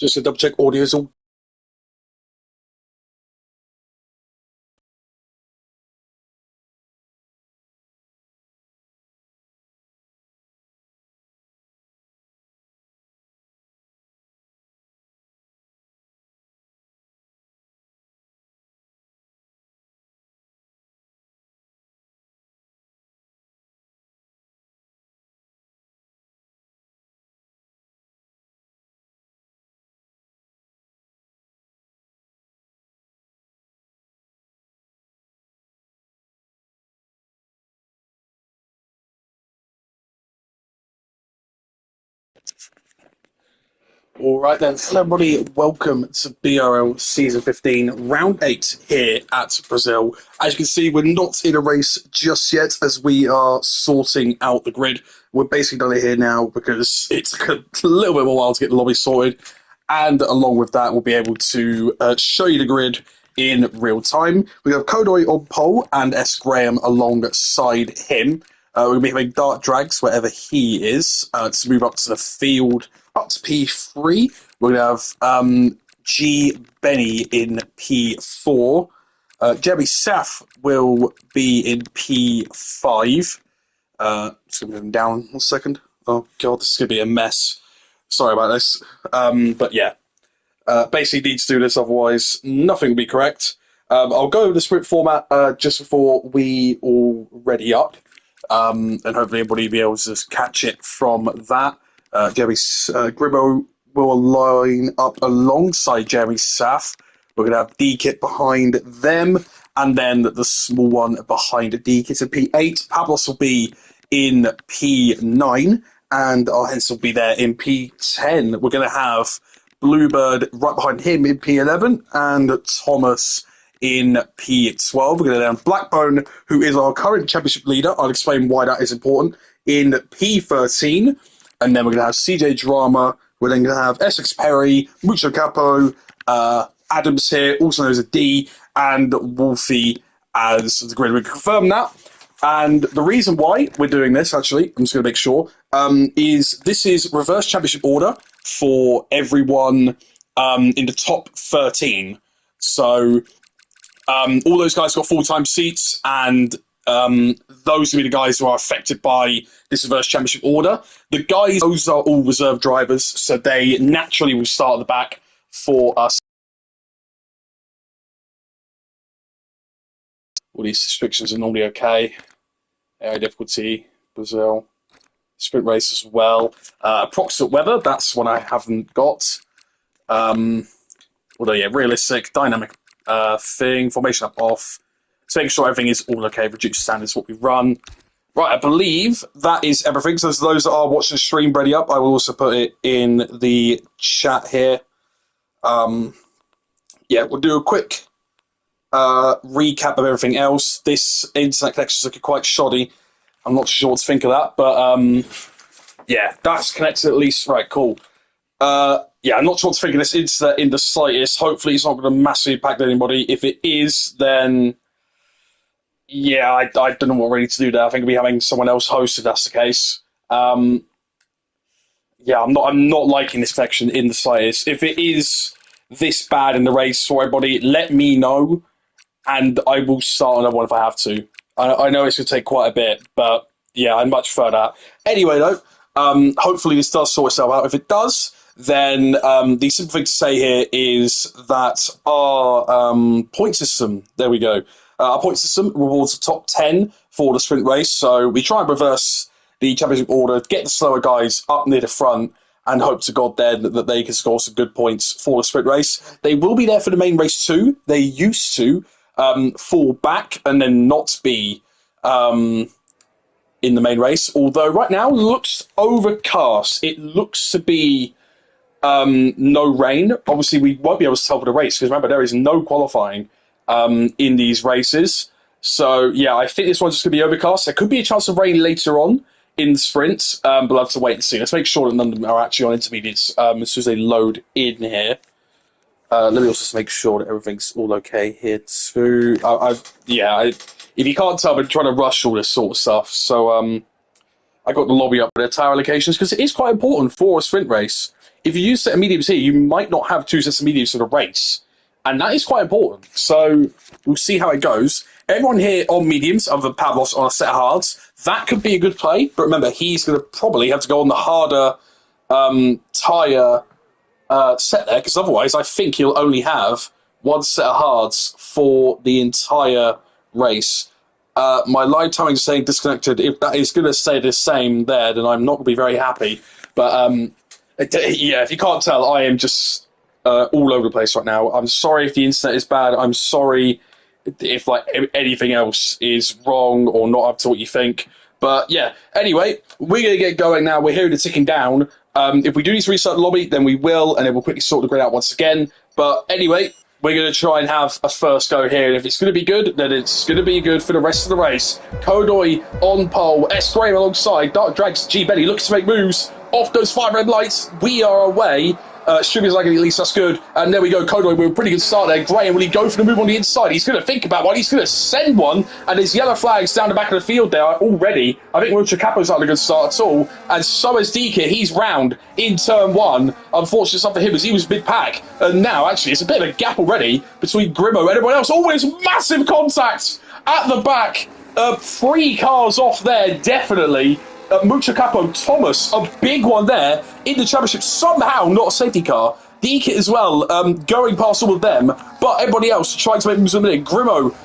Just to double check audio is all. All right then, hello everybody. Welcome to BRL Season 15, Round 8 here at Brazil. As you can see, we're not in a race just yet as we are sorting out the grid. We're basically done it here now because it's a little bit of a while to get the lobby sorted. And along with that, we'll be able to show you the grid in real time. We have Kodoy on pole and S. Graham alongside him. We're going to be having dart drags wherever he is to move up to the field, up to P3. We're going to have G. Benny in P4. Jeremy Saf will be in P5. Just going to move him down 1 second. Oh, God, this is going to be a mess. Sorry about this. But yeah, basically need to do this, otherwise nothing will be correct. I'll go over the sprint format just before we all ready up. And hopefully everybody will be able to catch it from that. Jeremy Gribbo will line up alongside Jeremy Saf. We're going to have D-Kit behind them, and then the small one behind D-Kit in P8. Pablos will be in P9, and our Hens will be there in P10. We're going to have Bluebird right behind him in P11, and Thomas in P12. We're going to have Blackbone, who is our current championship leader. I'll explain why that is important, in P13. And then we're going to have CJ Drama. We're then going to have Essex Perry, Mucho Capo, Adams here, also known as a D, and Wolfie as the grid. We can confirm that. And the reason why we're doing this, actually, I'm just going to make sure, is this is reverse championship order for everyone in the top 13. So all those guys got full-time seats, and those will be the guys who are affected by this reverse championship order. The guys, those are all reserve drivers, so they naturally will start at the back for us. All these restrictions are normally okay. Area difficulty, Brazil. Sprint race as well. Approximate weather, that's one I haven't got. Although, yeah, realistic, dynamic thing, formation up off. So making sure everything is all okay, reduced standards what we run. Right, I believe that is everything. So those that are watching the stream ready up, I will also put it in the chat here. Yeah, we'll do a quick recap of everything else. This internet connection is looking quite shoddy. I'm not sure what to think of that, but yeah, that's connected at least. Right, cool. Yeah, I'm not sure what to think of this internet in the slightest. Hopefully it's not going to massively impact anybody. If it is, then yeah, I don't know what really to do there. I think we'll be having someone else host if that's the case. Yeah, I'm not liking this connection in the slightest. If it is this bad in the race for everybody, let me know, and I will start another one if I have to. I know it's going to take quite a bit, but yeah, I'd much prefer that. Anyway, though, hopefully this does sort itself out. If it does, then the simple thing to say here is that our point system, there we go, our point system rewards the top 10 for the sprint race. So we try and reverse the championship order, get the slower guys up near the front, and hope to God then that they can score some good points for the sprint race. They will be there for the main race too. They used to fall back and then not be in the main race. Although right now looks overcast. It looks to be no rain. Obviously, we won't be able to tell for the race because remember there is no qualifying in these races. So yeah, I think this one's just going to be overcast. There could be a chance of rain later on in the sprint, but we'll have to wait and see. Let's make sure that none of them are actually on intermediates as soon as they load in here. Let me also just make sure that everything's all okay here too. If you can't tell, I've been trying to rush all this sort of stuff. So I got the lobby up with their tower allocations because it is quite important for a sprint race. if you use set of mediums here, you might not have two sets of mediums for the race. And that is quite important. So we'll see how it goes. Everyone here on mediums, other than Pavlos on a set of hards, that could be a good play. But remember, he's going to probably have to go on the harder tyre set there, because otherwise I think he'll only have one set of hards for the entire race. My live timing is saying disconnected. If that is going to stay the same there, then I'm not going to be very happy. But yeah, if you can't tell, I am just all over the place right now. I'm sorry if the internet is bad. I'm sorry if like anything else is wrong or not up to what you think. But yeah, anyway, we're going to get going now. We're hearing the ticking down. If we do need to restart the lobby, then we will, and then we'll quickly sort the grid out once again. But anyway, we're going to try and have a first go here. And if it's going to be good, then it's going to be good for the rest of the race. Kodoy on pole, S. Graham alongside, Dark Drags, G. Benny looking to make moves off those 5 red lights. We are away. Sugar's like at least that's good. And there we go, Kodoy with a pretty good start there. Graham, will he go for the move on the inside? He's going to think about one. He's going to send one. And there's yellow flags down the back of the field there already. I think Wiltshire Capo's not a good start at all. And so is DK. He's round in turn 1. Unfortunately, stuff for him as he was mid-pack. And now, actually, it's a bit of a gap already between Grimo and everyone else. Always massive contact at the back. 3 cars off there, definitely. Mucho Capo, Thomas, a big one there in the championship. Somehow not a safety car. DK as well, going past all of them. But everybody else trying to make moves in a minute. Grimo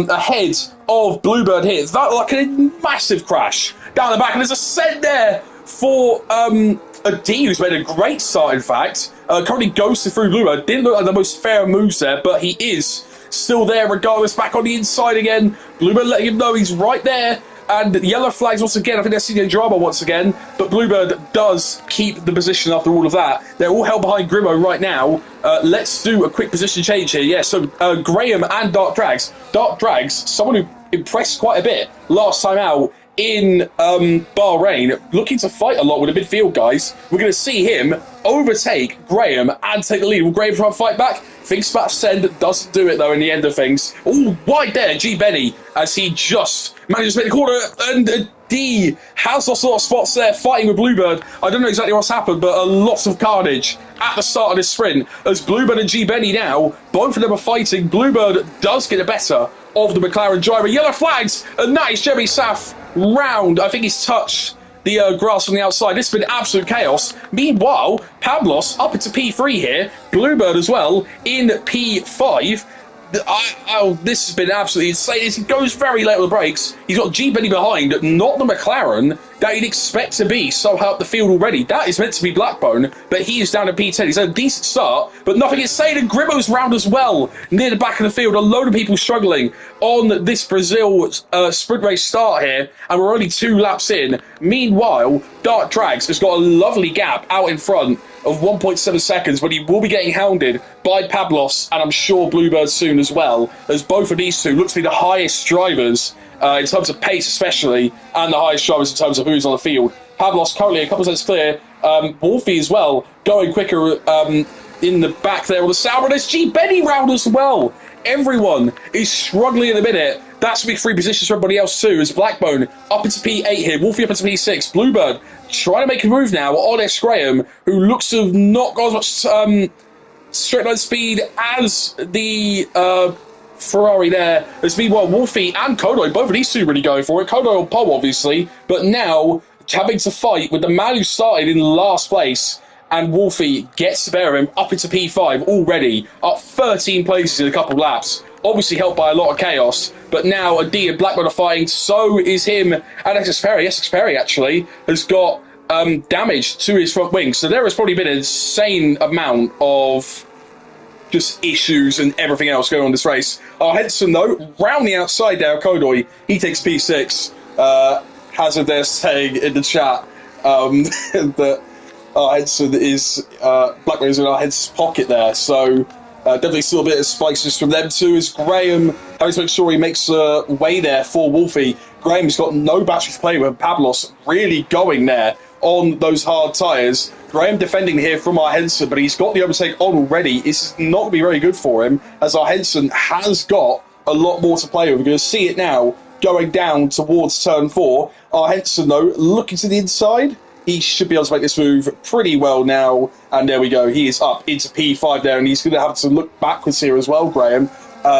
ahead of Bluebird here. That like a massive crash down the back. And there's a set there for a D who's made a great start, in fact. Currently ghosted through Bluebird. Didn't look like the most fair moves there, but he is still there regardless. Back on the inside again. Bluebird letting him know he's right there. And yellow flags once again. I think that's CJ drama once again. But Bluebird does keep the position after all of that. They're all held behind Grimo right now. Let's do a quick position change here. Yeah, so Graham and Dark Drags. Dark Drags, someone who impressed quite a bit last time out in Bahrain, looking to fight a lot with the midfield guys. We're going to see him overtake Graham and take the lead. Will Graham try and fight back? Thinks about send, doesn't do it though in the end of things. Oh, wide there, G. Benny, as he just manages to make the corner, and D has lost a lot of spots there, fighting with Bluebird. I don't know exactly what's happened, but a lot of carnage at the start of this sprint, as Bluebird and G. Benny now, both of them are fighting. Bluebird does get the better of the McLaren driver. Yellow flags, and that is Jeremy Saf round. I think he's touched the grass from the outside. This has been absolute chaos. Meanwhile, Pablos up into P3 here. Bluebird as well in P5. This has been absolutely insane. He goes very late on the brakes. He's got G. Benny behind, not the McLaren that you'd expect to be so high up the field already. That is meant to be Blackbone, but he is down to P10. He's had a decent start, but nothing is saying. And Grimo's round as well, near the back of the field. A load of people struggling on this Brazil sprint race start here, and we're only 2 laps in. Meanwhile, Dark Drags has got a lovely gap out in front of 1.7 seconds, but he will be getting hounded by Pablos, and I'm sure Bluebird soon as well, as both of these two look to be the highest drivers in terms of pace especially, and the highest drivers in terms of who's on the field. Pablos currently a couple of seconds clear. Wolfie as well, going quicker in the back there on the south. And there's G. Benny round as well. Everyone is struggling in the minute. That's big 3 positions for everybody else too, as Blackbone up into P8 here, Wolfie up into P6, Bluebird trying to make a move now on S. Graham, who looks to have not got as much straight line speed as the Ferrari there. As meanwhile, Wolfie and Kodoy, both of these two really going for it. Kodoy on pole, obviously, but now having to fight with the man who started in last place, and Wolfie gets to bear him up into P5 already, up 13 places in a couple of laps. Obviously helped by a lot of chaos, but now Adi and Blackburn are fighting, so is him and Essex Perry. Essex Perry actually has got damage to his front wing, so there has probably been an insane amount of just issues and everything else going on in this race. Henson though, round the outside there, Kodoy, he takes P6. Hazard there saying in the chat that Henson is Blackburn is in our Henson's pocket there, so definitely still a bit of spices from them too, as Graham having to make sure he makes a way there for Wolfie. Graham's got no battery to play with. Pablos really going there on those hard tyres. Graham defending here from our Henson, but he's got the overtake on already. It's not going to be very good for him, as our Henson has got a lot more to play with. We're going to see it now going down towards turn 4. Our Henson, though, looking to the inside. he should be able to make this move pretty well now. And there we go. He is up into P5 there, and he's going to have to look backwards here as well, Graham,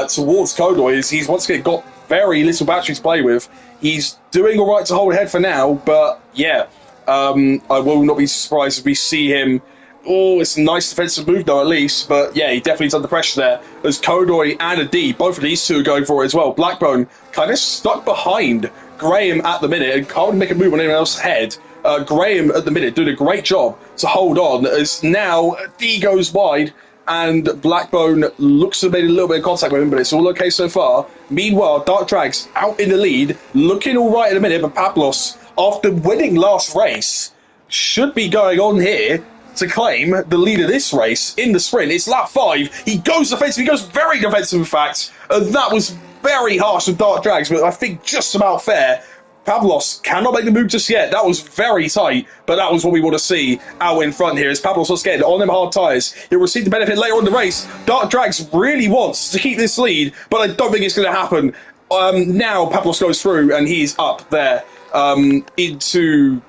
towards Kodoy. He's once again got very little battery to play with. He's doing all right to hold ahead for now, but yeah, I will not be surprised if we see him. Oh, it's a nice defensive move, though, at least. But yeah, he definitely's under pressure there. There's Kodoy and a D. Both of these two are going for it as well. Blackbone kind of stuck behind Graham at the minute and can't make a move on anyone else's head. Graham at the minute doing a great job to hold on, as now D goes wide and Blackbone looks to have made a little bit of contact with him, but it's all okay so far. Meanwhile, Dark Drags out in the lead, looking all right in a minute, but Pablos, after winning last race, should be going on here to claim the lead of this race in the sprint. It's lap 5. He goes defensive. He goes very defensive, in fact. And that was very harsh with Dark Drags, but I think just about fair. Pavlos cannot make the move just yet. That was very tight, but that was what we want to see out in front here. As Pavlos was getting on them hard tyres, he'll receive the benefit later on in the race. Dark Drags really wants to keep this lead, but I don't think it's going to happen. Now Pavlos goes through, and he's up there into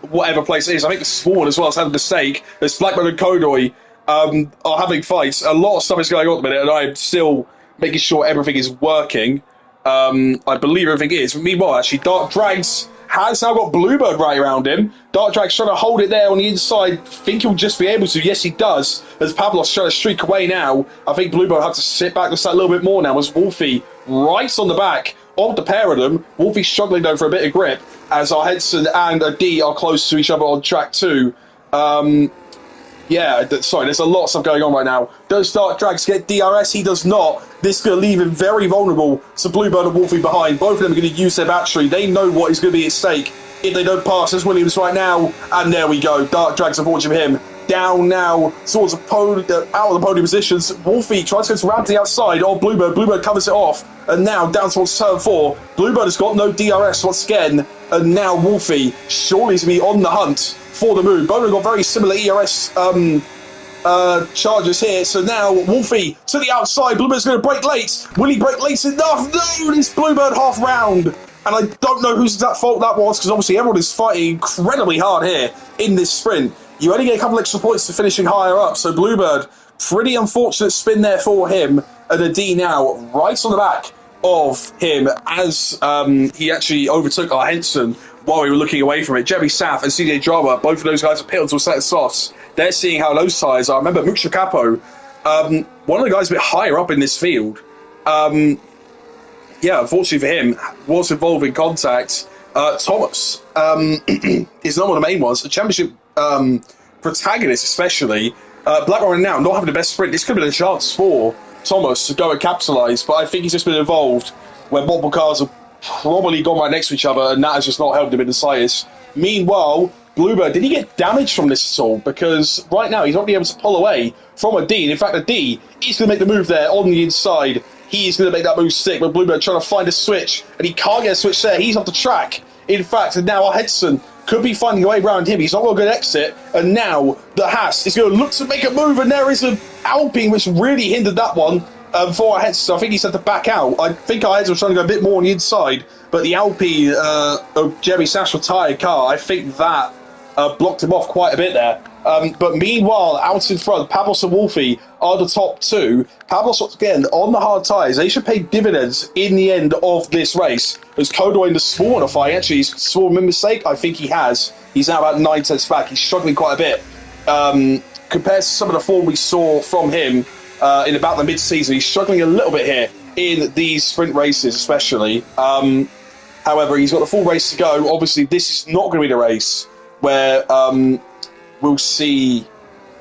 whatever place it is. I think the Spawn as well has had a mistake. There's Blackbone and Kodoy are having fights. A lot of stuff is going on at the minute, and I'm still making sure everything is working. I believe everything is. Meanwhile, actually, Dark Drags has now got Bluebird right around him. Dark Drags trying to hold it there on the inside. Think he'll just be able to. Yes, he does. As Pavlos trying to streak away now. I think Bluebird have to sit back just a little bit more now as Wolfie right on the back of the pair of them. Wolfie struggling though for a bit of grip as our Henson and a D are close to each other on track 2. Yeah, sorry, there's a lot of stuff going on right now. Does Dark Drags get DRS? He does not. This is going to leave him very vulnerable to Bluebird and Wolfie behind. Both of them are going to use their battery. They know what is going to be at stake if they don't pass. There's Williams right now. And there we go. Dark Drags, unfortunately for him, down now towards out of the podium positions. Wolfie tries to go around to the outside of Bluebird. Bluebird covers it off. And now down towards turn 4. Bluebird has got no DRS once again. And now Wolfie surely is going to be on the hunt for the move. Both have got very similar ERS charges here. So now Wolfie to the outside. Bluebird's going to break late. Will he break late enough? No, it's Bluebird half round. And I don't know whose exact fault that was, because obviously everyone is fighting incredibly hard here in this sprint. You only get a couple extra points for finishing higher up. So Bluebird, pretty unfortunate spin there for him. And a D now right on the back of him as he actually overtook our Henson while we were looking away from it. Jeremy Saff and CJ Drama, both of those guys are pitted to a set of softs. They're seeing how those tyres are. I remember Muksha Capo, one of the guys a bit higher up in this field. Yeah, unfortunately for him, was involved in contact. Thomas is not one of the main ones. The championship protagonist especially. Blackburn now not having the best sprint. This could have been a chance for Thomas to go and capitalise, but I think he's just been involved where multiple cars have probably gone right next to each other, and that has just not helped him in the slightest. Meanwhile, Bluebird, did he get damaged from this at all? Because right now he's not able to pull away from a D, and in fact a D is going to make the move there on the inside. He is going to make that move stick, but Bluebird trying to find a switch, and he can't get a switch there. He's off the track. In fact, and now our Hedson could be finding a way around him. He's not got a good exit, and now the Haas is going to look to make a move, and there is an Alpine which really hindered that one for our Hedson. So I think he's had to back out. I think our Hedson was trying to go a bit more on the inside, but the Alpine of Jeremy Sash retired car, I think that blocked him off quite a bit there. But meanwhile, out in front, Pavlos and Wolfie are the top two. Pavlos, once again, on the hard tyres. They should pay dividends in the end of this race. As Kodo in the small modify, actually, he's small mistake. I think he has. He's now about 9 tenths back. He's struggling quite a bit. Compared to some of the form we saw from him in about the mid-season, he's struggling a little bit here in these sprint races, especially. However, he's got the full race to go. Obviously, this is not going to be the race where we'll see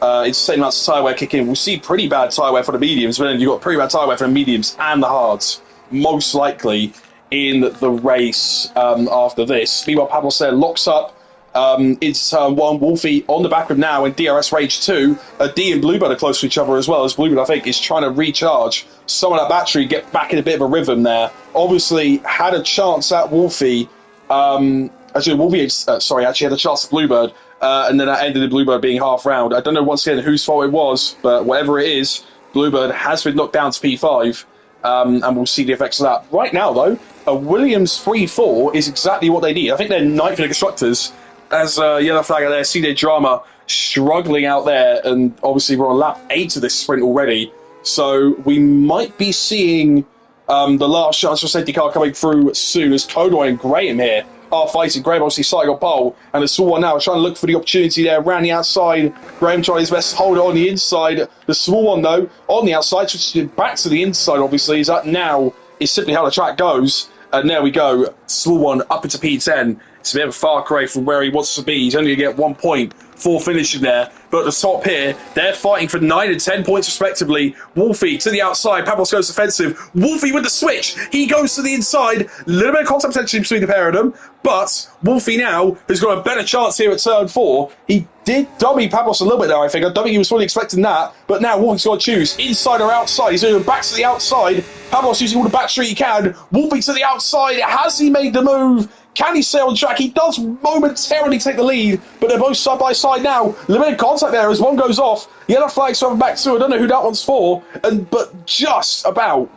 insane amounts of tyre wear kick in. We'll see pretty bad tyre wear for the mediums, but then you've got pretty bad tyre wear for the mediums and the hards, most likely in the race after this. Meanwhile, Pavlos there locks up into turn 1. Wolfie on the back of now in DRS Rage 2. D and Bluebird are close to each other as well, as Bluebird, I think, is trying to recharge some of that battery, get back in a bit of a rhythm there. Obviously, had a chance at Wolfie. Actually, Wolfie, actually had a chance at Bluebird, and then that ended in Bluebird being half round. I don't know once again whose fault it was, but whatever it is, Bluebird has been knocked down to P5, and we'll see the effects of that. Right now, though, a Williams 3-4 is exactly what they need. I think they're ninth in the constructors, as yellow flag out there. CJ Drama struggling out there, and obviously we're on lap 8 of this sprint already. So we might be seeing the last chance for safety car coming through soon as Kodoy and Graham here are fighting. Graham obviously starting on pole, and the small one now trying to look for the opportunity there around the outside. Graham trying his best to hold it on the inside. The small one, though, on the outside, switching back to the inside, obviously, is that now is simply how the track goes. And there we go. Small one up into P10. It's a bit of a far cry from where he wants to be. He's only going to get 1 point for finishing there. But at the top here, they're fighting for 9 and 10 points respectively. Wolfie to the outside. Pavlos goes defensive. Wolfie with the switch. He goes to the inside. A little bit of contact potentially between the pair of them. But Wolfie now has got a better chance here at turn 4. He did dummy Pavlos a little bit there, I think. I don't think he was fully expecting that. But now Wolfie's got to choose inside or outside. He's moving back to the outside. Pavlos using all the backstreet he can. Wolfie to the outside. Has he made the move? Can he stay on track? He does momentarily take the lead, but they're both side by side now. Limited contact there as one goes off. Yellow flag's coming back too. I don't know who that one's for. But just about,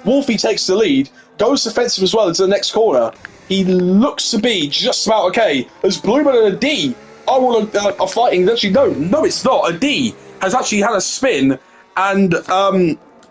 Wolfie takes the lead, goes defensive as well into the next corner. He looks to be just about okay. As Bluebird and a D are fighting. Actually, no, it's not. A D has actually had a spin, and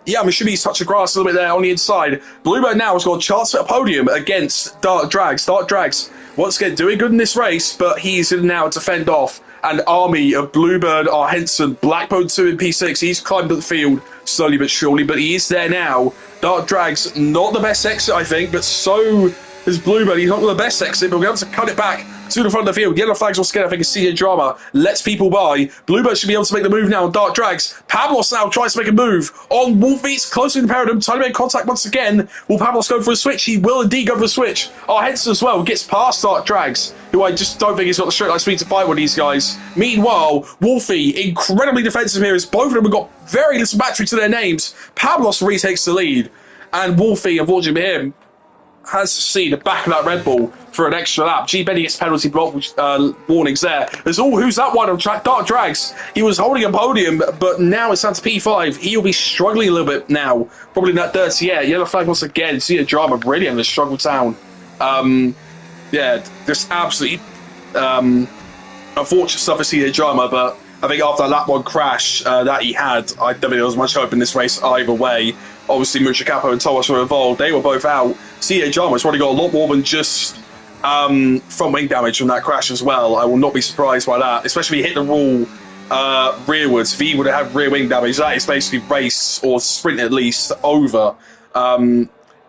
yeah, Mishubi's touched the grass a little bit there on the inside. Bluebird now has got a chance at a podium against Dark Drags. Dark Drags, once again, doing good in this race, but he's going to now defend off an army of Bluebird, R. Henson, Blackbone 2 in P6. He's climbed up the field slowly but surely, but he is there now. Dark Drags, not the best exit, I think, but so is Bluebird. He's not the best exit, but we're able to cut it back to the front of the field. Yellow flags will scared, I think, is CJ Drama. Lets people by. Bluebird should be able to make the move now on Dark Drags. Pavlos now tries to make a move on Wolfie. It's close to the pair of them. Trying to make contact once again. Will Pavlos go for a switch? He will indeed go for a switch. Henson as well gets past Dark Drags, who I just don't think he's got the straight line speed to fight with these guys. Meanwhile, Wolfie, incredibly defensive here, as both of them have got very little battery to their names. Pavlos retakes the lead, and Wolfie, unfortunately for him, has to see the back of that Red Bull for an extra lap. G. Benny gets penalty block warnings there. There's who's that one on track? Dark Drags. He was holding a podium, but now it's down to P5. He'll be struggling a little bit now. Probably in that dirty air. Yellow flag once again. See a drama really in the struggle town. Yeah, just absolutely unfortunate stuff to see the drama, but I think after that lap 1 crash that he had, I don't think there was much hope in this race either way. Obviously, Mucha Capo and Thomas were involved. They were both out. CA Jarman's probably got a lot more than just front wing damage from that crash as well. I will not be surprised by that, especially if he hit the wall rearwards. If he would have had rear wing damage, that is basically race or sprint at least over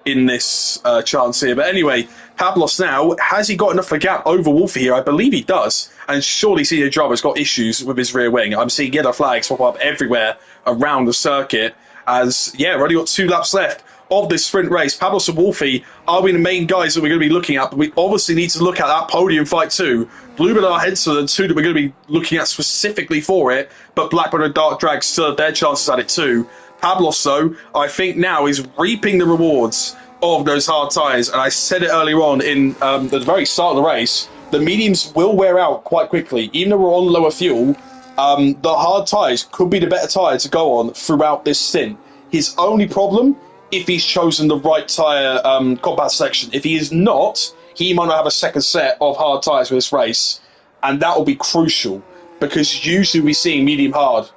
in this chance here. But anyway, Pavlos now, has he got enough of a gap over Wolfie here? I believe he does. And surely CJ Jarman's got issues with his rear wing. I'm seeing yellow flags pop up everywhere around the circuit. As, yeah, we've only got 2 laps left of this sprint race. Pavlos and Wolfie are the main guys that we're going to be looking at, but we obviously need to look at that podium fight too. Bluebird and Henson are the 2 that we're going to be looking at specifically for it, but Blackburn and Dark Drag still have their chances at it too. Pavlos, though, I think now is reaping the rewards of those hard tyres, and I said it earlier on in the very start of the race, the mediums will wear out quite quickly. Even though we're on lower fuel, the hard tyres could be the better tyre to go on throughout this stint. His only problem, if he's chosen the right tyre combat section. If he is not, he might not have a second set of hard tyres for this race, and that will be crucial, because usually we're seeing medium hard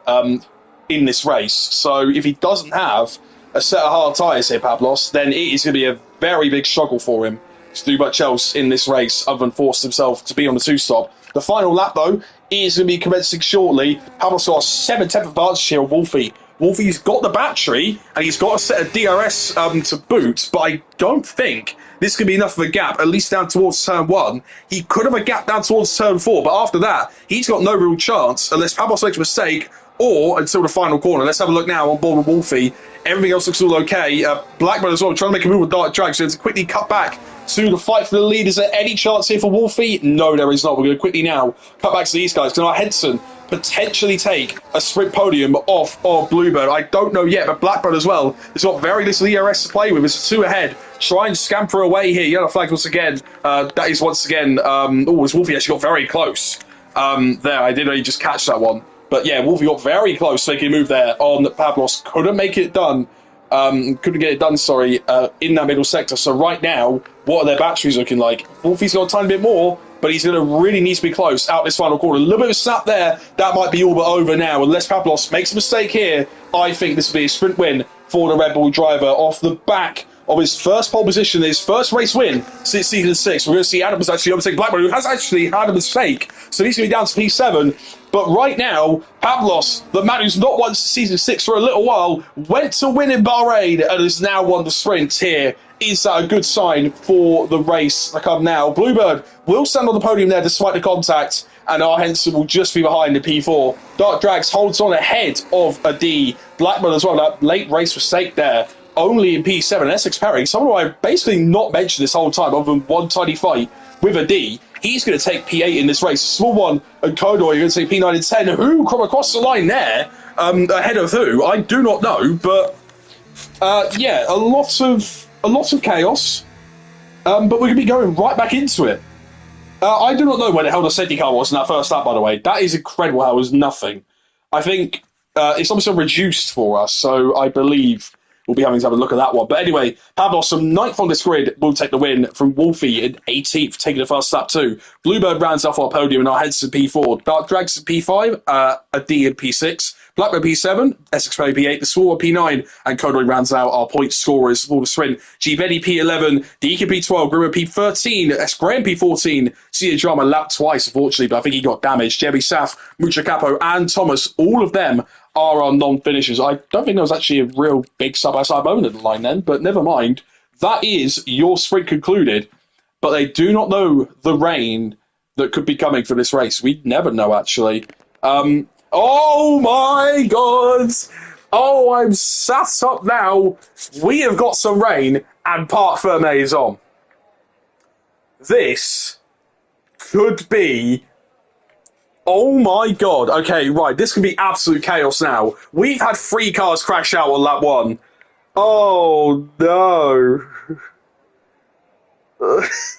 in this race. So if he doesn't have a set of hard tyres here, Pavlos, then it is going to be a very big struggle for him to do much else in this race other than force himself to be on the 2-stop. The final lap, though, is going to be commencing shortly. Pavlos got a 7/10 advantage here on Wolfie. Wolfie's got the battery, and he's got a set of DRS to boot, but I don't think this could be enough of a gap, at least down towards turn 1. He could have a gap down towards turn 4, but after that, he's got no real chance, unless Pavlos makes a mistake, or until the final corner. Let's have a look now on board with Wolfie. Everything else looks all okay. Blackburn as well, trying to make a move with Dark Drag, so to quickly cut back to the fight for the lead. Is there any chance here for Wolfie? No, there is not. We're going to quickly now cut back to these guys. Can our Henson potentially take a sprint podium off of Bluebird? I don't know yet, but Blackburn as well has got very little ERS to play with. It's 2 ahead. Try and scamper away here. Yellow flag once again. That is once again... as Wolfie actually got very close. There, I didn't really just catch that one. But yeah, Wolfie got very close to making a move there on Pavlos. Couldn't make it done. Couldn't get it done, sorry, in that middle sector. So right now, what are their batteries looking like? Wolfie's got a tiny bit more, but he's going to really need to be close out this final corner. A little bit of a snap there. That might be all but over now. Unless Pablos makes a mistake here, I think this will be a sprint win for the Red Bull driver off the back of his first pole position, his first race win since season 6. We're going to see Adams actually overtake Blackburn, who has actually had a mistake, so he's going to be down to P7. But right now, Pablos, the man who's not won season 6 for a little while, went to win in Bahrain and has now won the sprint here. Is that a good sign for the race to come now? Bluebird will stand on the podium there despite the contact, and R. Henson will just be behind the P4. Dark Drags holds on ahead of a D. Blackburn as well, that late race mistake there. Only in P7. Essex Perry, someone who I've basically not mentioned this whole time, other than one tiny fight with a D. He's going to take P8 in this race. Small one and Kodoy, you're going to take P9 and 10. Who come across the line there? Ahead of who? I do not know, but yeah, a lot of chaos. But we're going to be going right back into it. I do not know where the hell the safety car was in that first lap, by the way. That is incredible how it was nothing. I think it's obviously reduced for us, so I believe we'll be having to have a look at that one. But anyway, Pablos from 9th on this grid will take the win from Wolfie in 18th, taking the first lap too. Bluebird rounds off our podium and our heads to P4. Dark Drags P5, a D in P6. Blackburn P7, Essex Perry P8, the Swarmer P9, and Kodoy rounds out our point scorers for the sprint. G. Benny P11, Deacon P12, Grimmer P13, S. Graham P14, Cia Drama lapped twice, unfortunately, but I think he got damaged. Jeremy Saf, Mucha Capo, and Thomas, all of them are our non-finishers. I don't think there was actually a real big side-by-side moment at the line then, but never mind. That is your sprint concluded, but they do not know the rain that could be coming for this race. We never know, actually. Oh my God! Oh, I'm sat up now. We have got some rain and Parc Fermé is on. This could be... Oh my God. Okay, right. This can be absolute chaos now. We've had 3 cars crash out on lap 1. Oh no.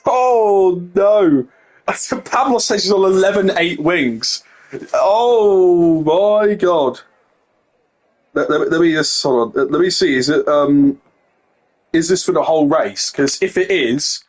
Oh no. Pablo says he's on 11.8 wings. Oh my God. Let me just hold on. Let me see. Is this for the whole race? Because if it is,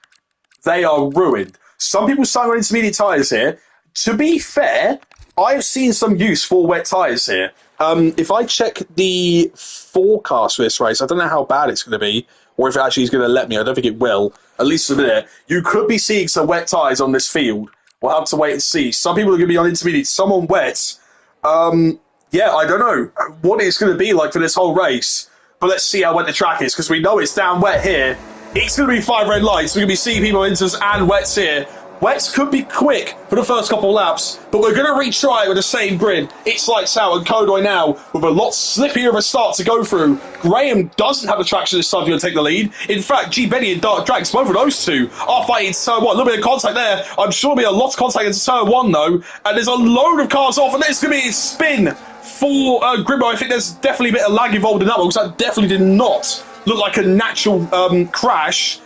they are ruined. Some people starting on intermediate tyres here. To be fair, I've seen some use for wet tyres here. If I check the forecast for this race, I don't know how bad it's going to be, or if it actually is going to let me. I don't think it will. At least a minute. You could be seeing some wet tyres on this field. We'll have to wait and see. Some people are going to be on intermediate, some on wet. Yeah, I don't know what it's going to be like for this whole race, but let's see how wet the track is, because we know it's down wet here. It's going to be 5 red lights. We're going to be seeing people on inters and wets here. Wets could be quick for the first couple of laps, but we're going to retry it with the same grid. It's lights out and Kodoy now with a lot slippier of a start to go through. Graham doesn't have the traction this time to take the lead. In fact, G. Benny and Dark Drags, both of those two are fighting turn 1. A little bit of contact there. I'm sure there'll be a lot of contact into turn 1 though. And there's a load of cars off, and there's going to be a spin for Grimmo. I think there's definitely a bit of lag involved in that one, because that definitely did not look like a natural crash.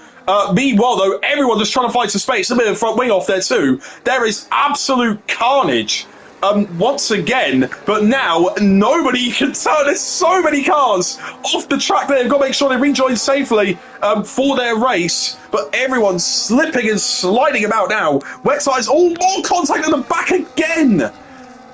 Meanwhile, though, everyone just trying to find some space. A bit of front wing off there, too. There is absolute carnage once again. But now, nobody can turn. There's so many cars off the track there. They've got to make sure they rejoin safely for their race. But everyone's slipping and sliding about now. Wet tyres, all more contact at the back again.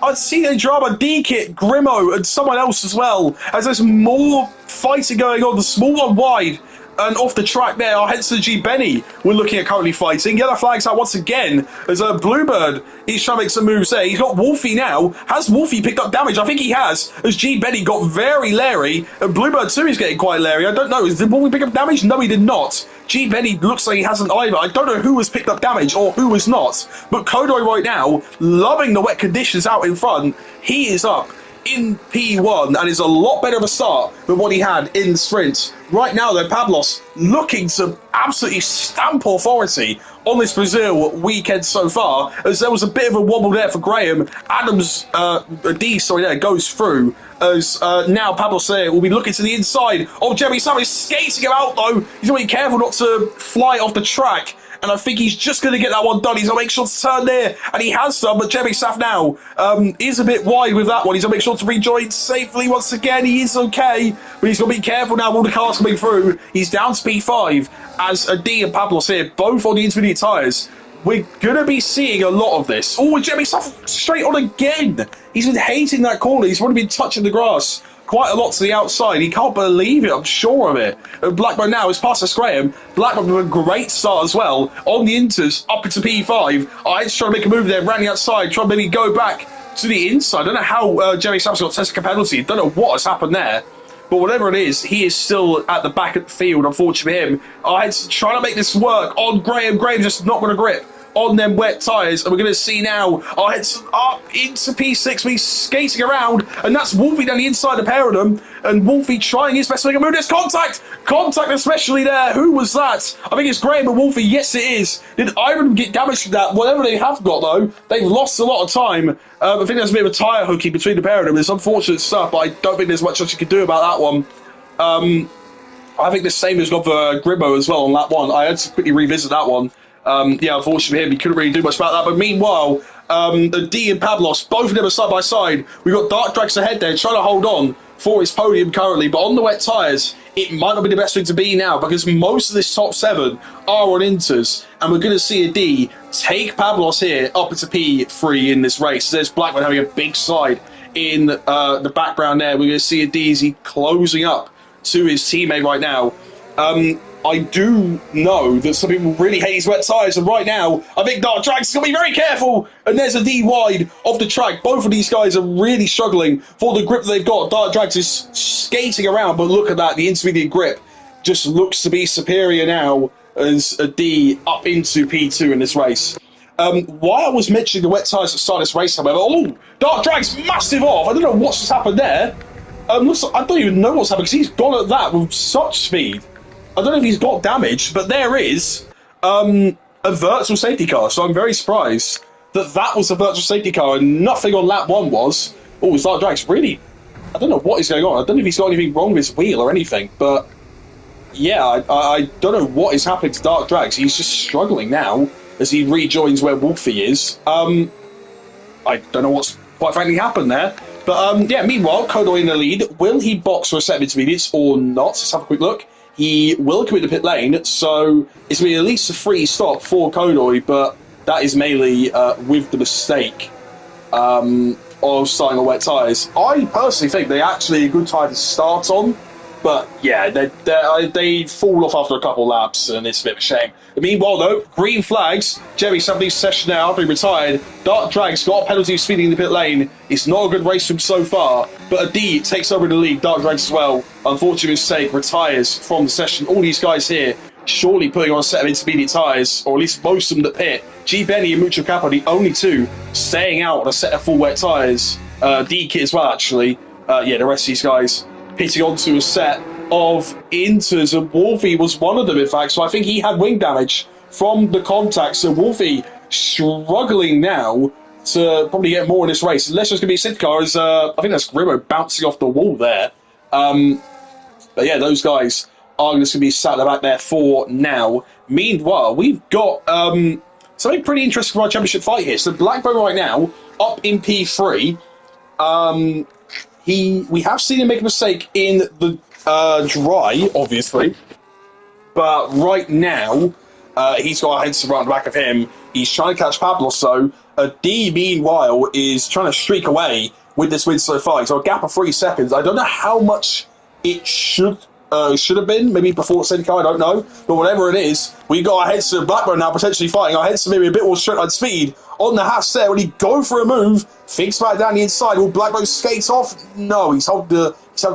I've seen a drama, D-Kit, Grimmo, and someone else as well. As there's more fighting going on. The small one wide. And off the track there, our Henson G. Benny we're looking at currently fighting. Yellow flags out once again as Bluebird, he's trying to make some moves there. He's got Wolfie now. Has Wolfie picked up damage? I think he has, as G. Benny got very leery. And Bluebird too is getting quite leery. I don't know. Did Wolfie pick up damage? No, he did not. G. Benny looks like he hasn't either. I don't know who has picked up damage or who has not. But Kodoy right now, loving the wet conditions out in front. He is up in P1 and is a lot better of a start than what he had in the sprint. Right now, though, Pablos looking to absolutely stamp authority on this Brazil weekend so far, as there was a bit of a wobble there for Graham. Adams, goes through, as now Pablos there will be looking to the inside. Oh, Jeremy Sam is skating him out, though. He's going to be careful not to fly off the track. And I think he's just going to get that one done. He's going to make sure to turn there. And he has done. But Jeremy Saf now is a bit wide with that one. He's going to make sure to rejoin safely once again. He is okay. But he's going to be careful now with all the cars coming through. He's down to P5 as D and Pablos here, both on the intermediate tyres. we're going to be seeing a lot of this. Oh, Jimmy Stuff straight on again. He's been hating that corner. He's already been touching the grass quite a lot to the outside. He can't believe it, I'm sure of it. And Blackburn now is past Graham. Blackburn with a great start as well. On the inters, up into P5. He's trying to make a move there, ran the outside, trying to maybe go back to the inside. I don't know how Jerry Sampson got tested a penalty. Don't know what has happened there. But whatever it is, he is still at the back of the field, unfortunately for him. He's trying to make this work on Graham. Graham just not going to grip on them wet tyres. And we're going to see now our heads up into P6. We're skating around. And that's Wolfie down the inside, the pair of them. And Wolfie trying his best to make a move. There's contact! Contact especially there. Who was that? I think it's Graham and Wolfie. Yes, it is. Did Iron get damaged from that? Whatever they have got, though, they've lost a lot of time. I think there's a bit of a tyre hooking between the pair of them. It's unfortunate stuff, but I don't think there's much else you can do about that one. I think the same has gone for Gribbo as well on that one. I had to quickly revisit that one. Yeah, unfortunately for him, he couldn't really do much about that. But meanwhile, the D and Pavlos, both of them are side by side. We've got Dark Drags ahead there, trying to hold on for his podium currently. But on the wet tyres, it might not be the best thing to be now because most of this top 7 are on inters. And we're going to see a D take Pavlos here up into P3 in this race. There's Blackman having a big slide in the background there. We're going to see a D as he closing up to his teammate right now. I do know that some people really hate his wet tyres, and right now, I think Dark Drags is going to be very careful, and there's a D wide of the track. Both of these guys are really struggling for the grip that they've got. Dark Drags is skating around, but look at that, the intermediate grip just looks to be superior now as a D up into P2 in this race. Why I was mentioning the wet tyres at the start of this race, however, Dark Drags massive off. I don't know what's just happened there. I don't even know what's happened because he's gone at that with such speed. I don't know if he's got damage, but there is a virtual safety car. So I'm very surprised that that was a virtual safety car and nothing on lap 1 was. Oh, it's Dark Drags. Really? I don't know what is going on. I don't know if he's got anything wrong with his wheel or anything, but yeah, I don't know what is happening to Dark Drags. He's just struggling now as he rejoins where Wolfie is. I don't know what's quite frankly happened there. But yeah, meanwhile, Kodoi in the lead. Will he box for a set of intermediates or not? Let's have a quick look. He will commit to pit lane, so it's going to be at least a free stop for Kodoi, but that is mainly with the mistake of starting on wet tyres. I personally think they're actually a good tyre to start on, but yeah, they fall off after a couple of laps, and it's a bit of a shame. Meanwhile, though, green flags. Jerry somebody's session now after he retired. Dark Drags got a penalty of speeding in the pit lane. It's not a good race for him so far, but a D takes over the lead. Dark Drags as well. Unfortunate mistake, retires from the session. All these guys here surely putting on a set of intermediate tyres, or at least most of them that pit. G. Benny and Mucho Capo, the only two staying out on a set of full wet tyres. D Kit as well, actually. Yeah, the rest of these guys pitting onto a set of inters, and Wolfie was one of them, in fact, so I think he had wing damage from the contact. So Wolfie struggling now to probably get more in this race, unless there's going to be a safety car, as I think that's Grimmo bouncing off the wall there. But yeah, those guys are going to be sat at the back there for now. Meanwhile, we've got something pretty interesting for our championship fight here. So Blackburn right now up in P3. We have seen him make a mistake in the dry, obviously, but right now he's got a head right on the back of him. He's trying to catch Pablo, so D, meanwhile, is trying to streak away with this win so far. So a gap of 3 seconds. I don't know how much it should have been, maybe before the safety car, I don't know, but whatever it is, we got our heads to Blackburn now potentially fighting. Our heads to maybe a bit more straight line speed on the Haas there. When he go for a move, thinks back down the inside, will Blackburn skate off? No, he's held the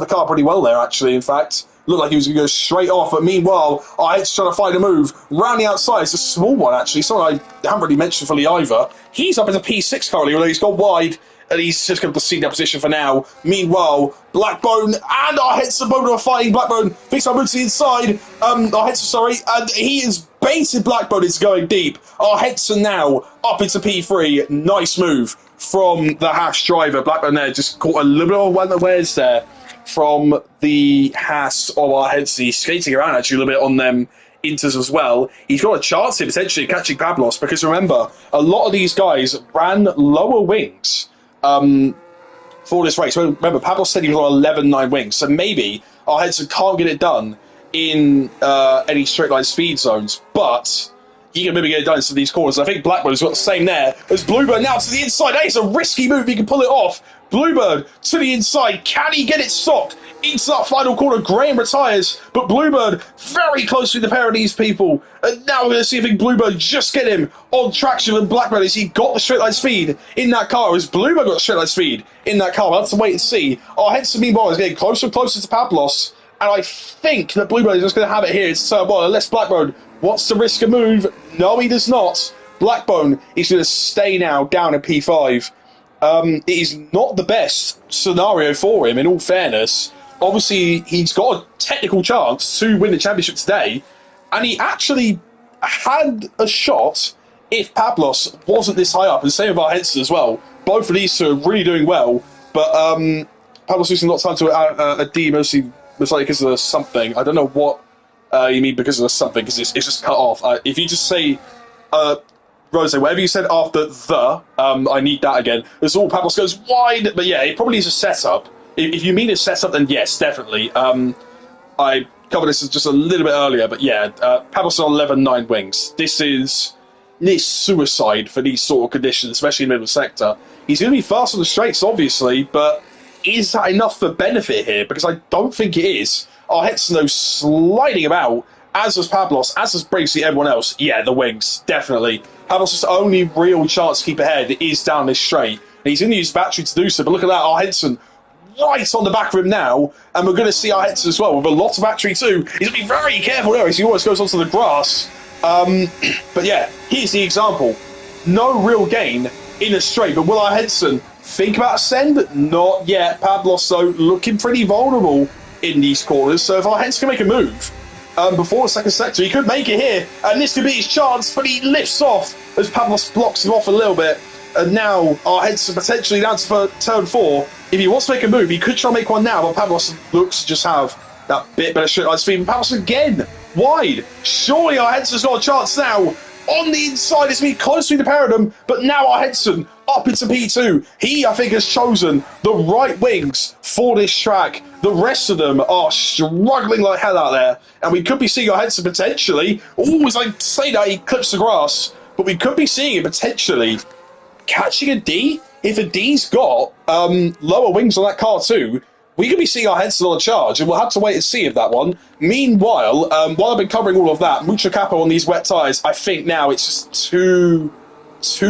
car pretty well there, actually. In fact, looked like he was going to go straight off, but meanwhile, our heads trying to find a move round the outside. It's a small one, actually, something I haven't really mentioned fully either. He's up as a P6 currently, although he's gone wide, and he's just going to proceed that position for now. Meanwhile, Blackbone and our heads are both fighting. Blackbone thinks I'm moving to the inside. Our heads are sorry, and he is baited. Blackbone is going deep. Our heads are now up into P3. Nice move from the Haas driver. Blackbone there just caught a little bit of one unawares there from the Haas of our heads. He's skating around actually a little bit on them inters as well. He's got a chance here potentially catching Pablos, because remember, a lot of these guys ran lower wings for this race. Remember, Pablos said he was on 11.9 wings, so maybe our heads can't get it done in any straight line speed zones. But he can maybe get it done into these corners. I think Blackbird has got the same there as Bluebird now to the inside. That is a risky move. He can pull it off. Bluebird to the inside. Can he get it stopped? Into that final corner, Graham retires, but Bluebird very close to the pair of these people. And now we're going to see if Bluebird just get him on traction with Blackbird. Has he got the straight line speed in that car? Has Bluebird got the straight line speed in that car? We'll have to wait and see. Henson, meanwhile, is getting closer and closer to Pablos. And I think that Bluebird is just going to have it here. It's turn one, unless Blackbird wants to risk a move. No, he does not. Blackbone is going to stay now down in P5. It is not the best scenario for him, in all fairness. Obviously, he's got a technical chance to win the championship today, and he actually had a shot if Pablos wasn't this high up, and same with our Henson as well. Both of these two are really doing well, but Pablos losing a lot of time to a D, mostly because of something. I don't know what you mean because of something, because it's just cut off. If you just say, Rose, whatever you said after the, I need that again. There's all Pablos goes wide, but yeah, it probably is a setup. If you mean a setup, then yes, definitely. I covered this just a little bit earlier, but yeah, Pablos on 11-9 wings. This is suicide for these sort of conditions, especially in the middle sector. He's going to be fast on the straights, obviously, but is that enough for benefit here? Because I don't think it is. Henson sliding about, as does Pablos, as does basically everyone else. Yeah, the wings, definitely. Pablos' only real chance to keep ahead is down this straight. And he's going to use battery to do so, but look at that, Henson right on the back of him now, and we're going to see Henson as well with a lot of battery too. He's going to be very careful there as he always goes onto the grass. But yeah, here's the example. No real gain in a straight, but will Henson think about a send? Not yet. Pablos, though, looking pretty vulnerable in these corners, so if Henson can make a move before the second sector, he could make it here, and this could be his chance, but he lifts off as Pablos blocks him off a little bit. And now Henson potentially down to turn 4. If he wants to make a move, he could try and make one now, but Pablos looks to just have that bit better straight line speed. And Pablos again, wide. Surely Henson's got a chance now. On the inside, it's me close to the pair of them, but now Henson up into P2. He, I think, has chosen the right wings for this track. The rest of them are struggling like hell out there, and we could be seeing Henson potentially. As I say that, he clips the grass, but we could be seeing him potentially catching a D. If a D's got lower wings on that car too, we could be seeing Henson on a charge, and we'll have to wait and see if that one. Meanwhile, while I've been covering all of that, Mucho Capo on these wet tyres, I think now it's just too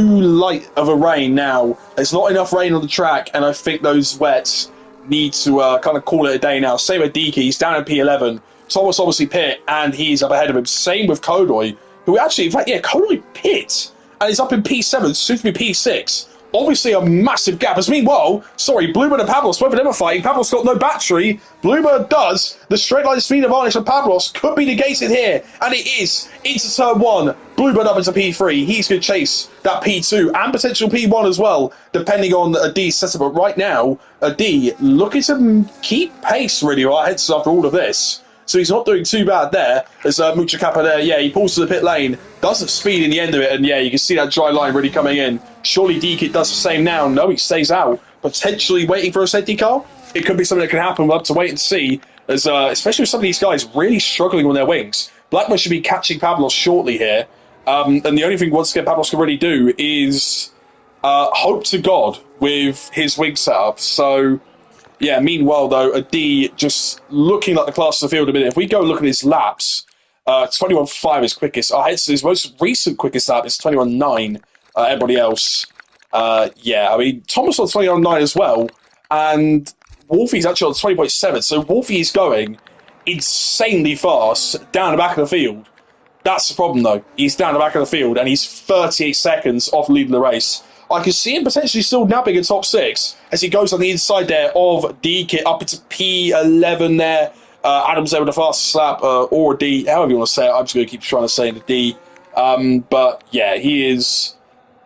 light of a rain now. There's not enough rain on the track, and I think those wets need to kind of call it a day now. Same with Deke, he's down in P11. Thomas obviously pit, and he's up ahead of him. Same with Kodoy, who actually, in fact, yeah, Kodoy pit, and he's up in P7, soon to be P6. Obviously a massive gap. As meanwhile, Bluebird and Pablos, both of them are fighting. Pablos got no battery. Bluebird does. The straight line speed advantage of Pablos could be negated here. And it is into turn 1. Bluebird up into P3. He's going to chase that P2 and potential P1 as well, depending on a D setup. But right now, a D looking to keep pace really right heads after all of this. So he's not doing too bad there. There's Mucho Capo there. Yeah, he pulls to the pit lane. Doesn't speed in the end of it. And yeah, you can see that dry line really coming in. Surely Dekit does the same now. No, he stays out. Potentially waiting for a safety car. It could be something that can happen. We'll have to wait and see. As, especially with some of these guys really struggling on their wings. Blackman should be catching Pablos shortly here. And the only thing once again Pablos can really do is hope to God with his wing setup. So yeah, meanwhile, though, a D just looking like the class of the field a minute. If we go look at his laps, 21.5 is quickest. His most recent quickest lap is 21.9. Everybody else, yeah, I mean, Thomas on 21.9 as well, and Wolfie's actually on 20.7. So Wolfie's going insanely fast down the back of the field. That's the problem, though. He's down the back of the field, and he's 38 seconds off leading the race. I can see him potentially still nabbing in top 6 as he goes on the inside there of D-Kit up into P11 there. Adams there with a fast lap, or a D, however you want to say it. I'm just going to keep trying to say the D. But yeah, he is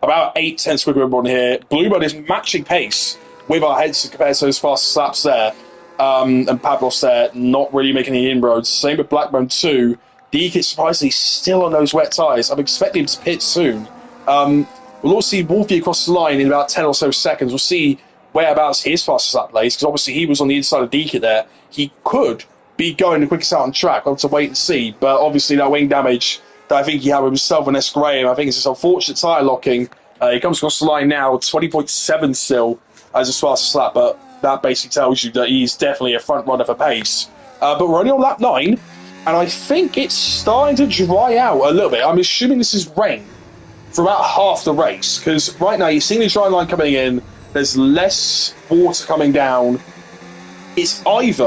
about 8-10 quicker than everyone here. Bluebird is matching pace with our heads compared to those fast slaps there. And Pablos there not really making any inroads. Same with Blackbone too. D-Kit surprisingly still on those wet tyres. I'm expecting him to pit soon. We'll also see Wolfie across the line in about 10 or so seconds. We'll see whereabouts his fastest lap lays, because obviously he was on the inside of Dekit there. He could be going the quickest out on track. I'll have to wait and see. But obviously that wing damage that I think he had with himself and S. Graham. I think it's just unfortunate tyre locking. He comes across the line now, 20.7 still as his fastest lap, but that basically tells you that he's definitely a front runner for pace. But we're only on lap 9, and I think it's starting to dry out a little bit. I'm assuming this is rain for about half the race, because right now you're seeing the dry line coming in, there's less water coming down. It's either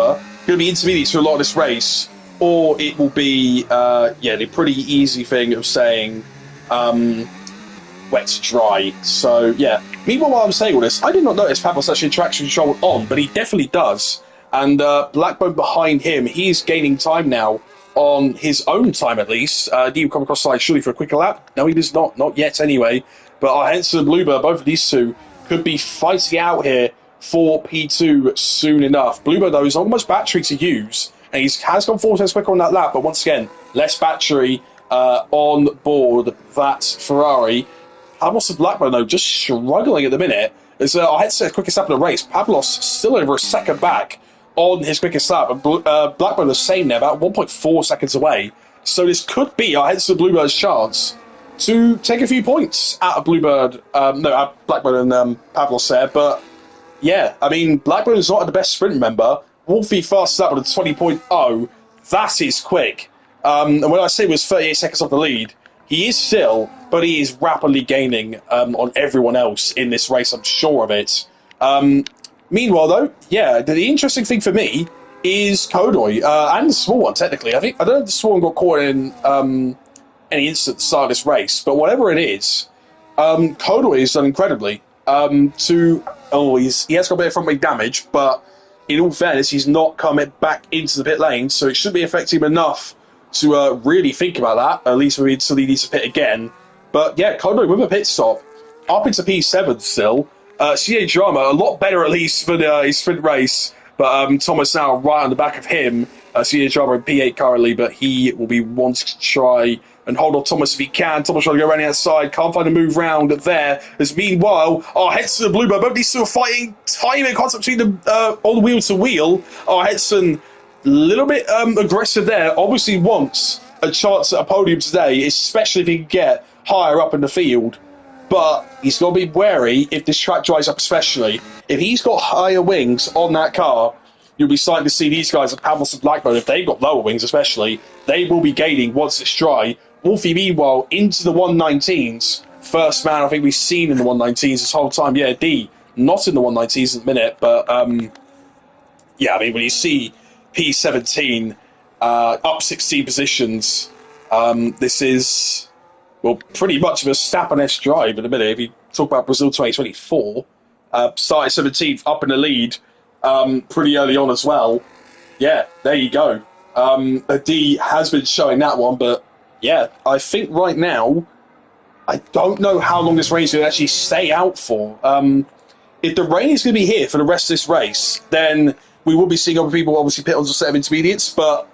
going to be intermediates for a lot of this race, or it will be, the pretty easy thing of saying wet to dry. So, yeah. Meanwhile, while I'm saying all this, I did not notice Pablos actually traction control on, but he definitely does. And Blackbone behind him, he's gaining time now on his own time, at least. He will come across the line surely for a quicker lap. No, he does not. Not yet, anyway. But Henson and Bluebird, both of these two, could be fighting out here for P2 soon enough. Bluebird, though, is almost battery to use, and he has gone 4 times quicker on that lap, but once again, less battery on board that Ferrari. Pablos and Blackburn, though, just struggling at the minute. As I had to say, quickest lap of the race, Pablos still over a second back on his quickest lap, and Blackburn the same there, about 1.4 seconds away. So this could be our Henson Bluebird's chance to take a few points out of Bluebird, out of Blackburn and Pablos there, but yeah, I mean, Blackburn is not the best sprint member. Wolfie fastest lap with a 20.0. That is quick. And when I say it was 38 seconds off the lead, he is still, but he is rapidly gaining on everyone else in this race, I'm sure of it. Meanwhile, though, yeah, the interesting thing for me is Kodoy, and the small one, technically. I don't know if the small one got caught in any instant at the start of this race, but whatever it is, Kodoy has done incredibly. He has got a bit of front wing damage, but in all fairness, he's not coming back into the pit lane, so it should be affecting him enough to really think about that, at least until he needs to pit again. But yeah, Kodo with a pit stop, up into P7 still. CA Drama, a lot better at least for his sprint race, but Thomas now right on the back of him. CA Drama in P8 currently, but he will be wanting to try and hold on Thomas if he can. Thomas trying to go around the outside, can't find a move round there. As meanwhile, our Henson and Bluebird, both these two are fighting, timing contact between them on wheel to wheel. Our Henson, a little bit aggressive there, obviously wants a chance at a podium today, especially if he can get higher up in the field. But he's got to be wary if this track dries up, especially. If he's got higher wings on that car, you'll be starting to see these guys at Pablos and Blackbone, if they've got lower wings especially, they will be gaining once it's dry. Wolfie, meanwhile, into the 119s. First man I think we've seen in the 119s this whole time. Yeah, D, not in the 119s at the minute, but yeah, I mean, when you see P17 up 16 positions, this is, well, pretty much of a Verstappen-esque drive in a minute. If you talk about Brazil 2024, started 17th, up in the lead pretty early on as well. Yeah, there you go. D has been showing that one, but yeah, I think right now, I don't know how long this race will actually stay out for. If the rain is going to be here for the rest of this race, then we will be seeing other people obviously pit on a set of intermediates, but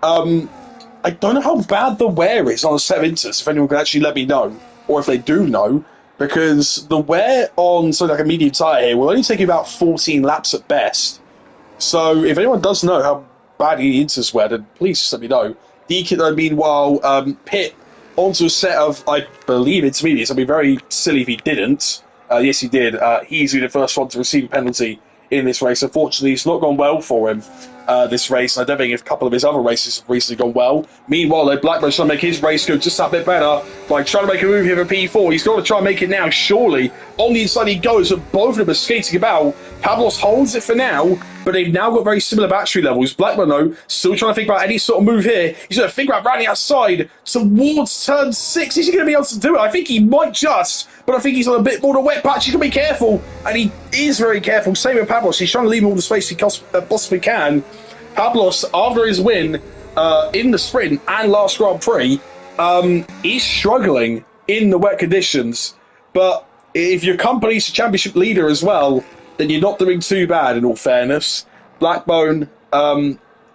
I don't know how bad the wear is on a set of inters, if anyone can actually let me know, or if they do know, because the wear on something like a medium tyre here will only take you about 14 laps at best. So if anyone does know how badly the inters wear, then please just let me know. He can, meanwhile, pit onto a set of, I believe, intermediates. I'd be very silly if he didn't. Yes, he did. He's the first one to receive a penalty in this race. Unfortunately, it's not gone well for him this race. I don't think a couple of his other races have recently gone well. Meanwhile, Blackburn's trying to make his race go just that bit better by trying to make a move here for P4. He's got to try and make it now, surely. On the inside he goes, but both of them are skating about. Pablos holds it for now, but they've now got very similar battery levels. Blackburn, though, still trying to think about any sort of move here. He's going to think about rounding outside towards turn 6. Is he going to be able to do it? I think he might just, but I think he's on a bit more than a wet patch. He's going to be careful, and he is very careful. Same with Pablos. He's trying to leave all the space he possibly can. Pablos, after his win in the sprint and last Grand Prix, he's struggling in the wet conditions. But if your company's a championship leader as well, then you're not doing too bad, in all fairness. Blackbone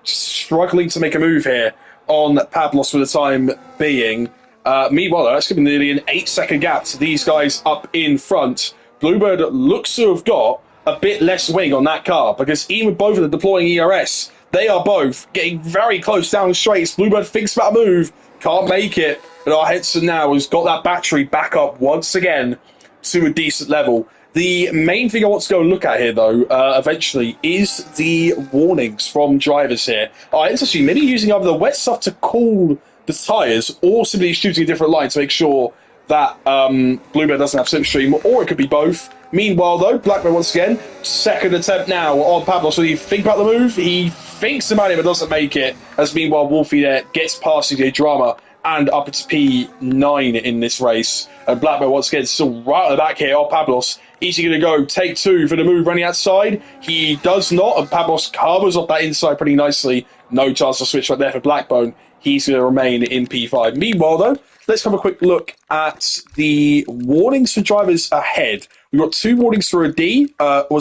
struggling to make a move here on Pablos for the time being. Meanwhile, that's giving nearly an 8-second gap to these guys up in front. Bluebird looks to have got a bit less wing on that car, because even with both of them deploying ERS, they are both getting very close down the straights. Bluebird thinks about a move, Can't make it. And our Henson now has got that battery back up once again to a decent level. The main thing I want to go and look at here, though, eventually, is the warnings from drivers here. It's actually maybe using either the wet stuff to cool the tyres or simply shooting a different line to make sure that Bluebird doesn't have slipstream, or it could be both. Meanwhile, though, Blackburn once again, second attempt now on Pablo. So you think about the move, he thinks about it but doesn't make it. As meanwhile, Wolfie there gets past CJ Drama and up to P9 in this race. And Blackburn once again still right at the back here. Pablos, is he going to go take two for the move running outside? He does not, and Pablos covers off that inside pretty nicely. No chance to switch right there for Blackbone. He's going to remain in P5. Meanwhile, though, let's have a quick look at the warnings for drivers ahead. We've got two warnings for a D.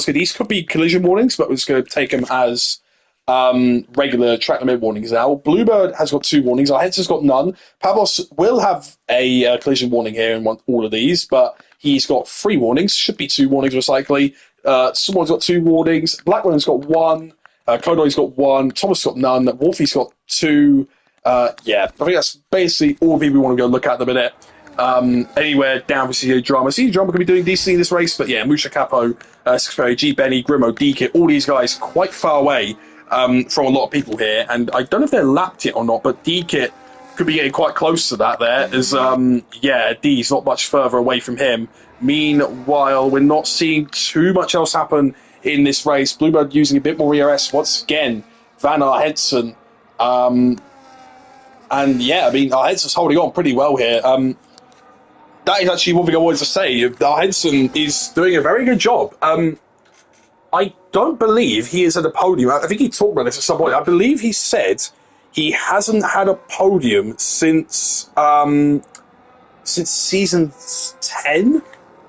These could be collision warnings, but we're just going to take them as regular track limit warnings now. Bluebird has got two warnings. Our Henson's got none. Pablos will have a collision warning here in all of these, but he's got three warnings. Should be two warnings, most likely. Someone's got two warnings. Blackburn's got one. Kodoy's got one. Thomas got none. Wolfie's got two. I think that's basically all the people we want to go look at the minute. Anywhere down for CJ Drama. CJ Drama could be doing decently in this race, but yeah, Musha Capo, Sixperry, G Benny, Grimo, DK, all these guys quite far away from a lot of people here, and I don't know if they're lapped yet or not, but DK could be getting quite close to that there, as D's not much further away from him. Meanwhile, we're not seeing too much else happen in this race. Bluebird using a bit more ERS once again. Van Henson. Our Henson's holding on pretty well here. That is actually one thing I wanted to say. Our Henson is doing a very good job. I don't believe he is at a podium. I think he talked about this at some point. I believe he said he hasn't had a podium since season 10,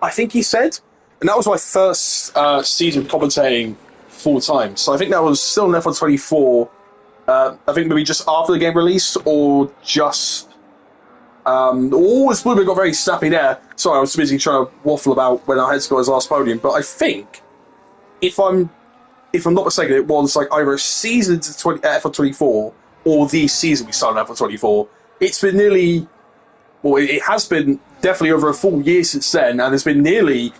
I think he said. And that was my first season commentating full time. So I think that was still in F124. I think maybe just after the game release, or just... this Bluebird got very snappy there. Sorry, I was busy trying to waffle about when our Henson got his last podium. But I think, if I'm not mistaken, it was like either a season to F124 or the season we started F124. It's been nearly... Well, it has been definitely over a full year since then, and there's been nearly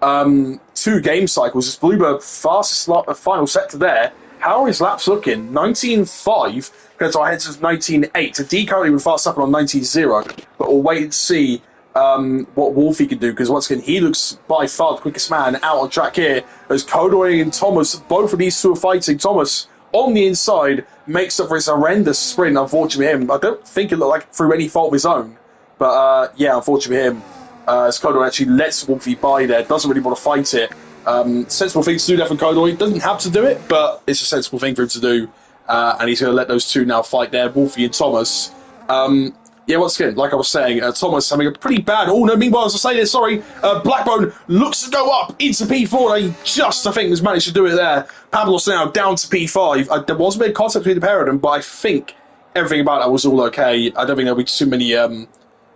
2 game cycles. It's Bluebird fastest final sector there. How are his laps looking? 19.5 compared to our Henson's 19.8. So D currently would fast up on 19.0, but we'll wait and see what Wolfie can do, because once again, he looks by far the quickest man out on track here, as Kodoy and Thomas, both of these two are fighting. Thomas on the inside makes up for his horrendous sprint, unfortunately for him. I don't think it looked like through any fault of his own, but unfortunately for him, as Kodoy actually lets Wolfie by there, doesn't really want to fight it. Sensible thing to do there from Kodoy. He doesn't have to do it, but it's a sensible thing for him to do, and he's going to let those two now fight there, Wolfie and Thomas. Once again, like I was saying, Thomas having a pretty bad... Oh, no, meanwhile, as I say this, sorry, Blackbone looks to go up into P4, and he just, I think, has managed to do it there. Pablos now down to P5. There was a bit of contact between the pair of them, but I think everything about that was all okay. I don't think there'll be too many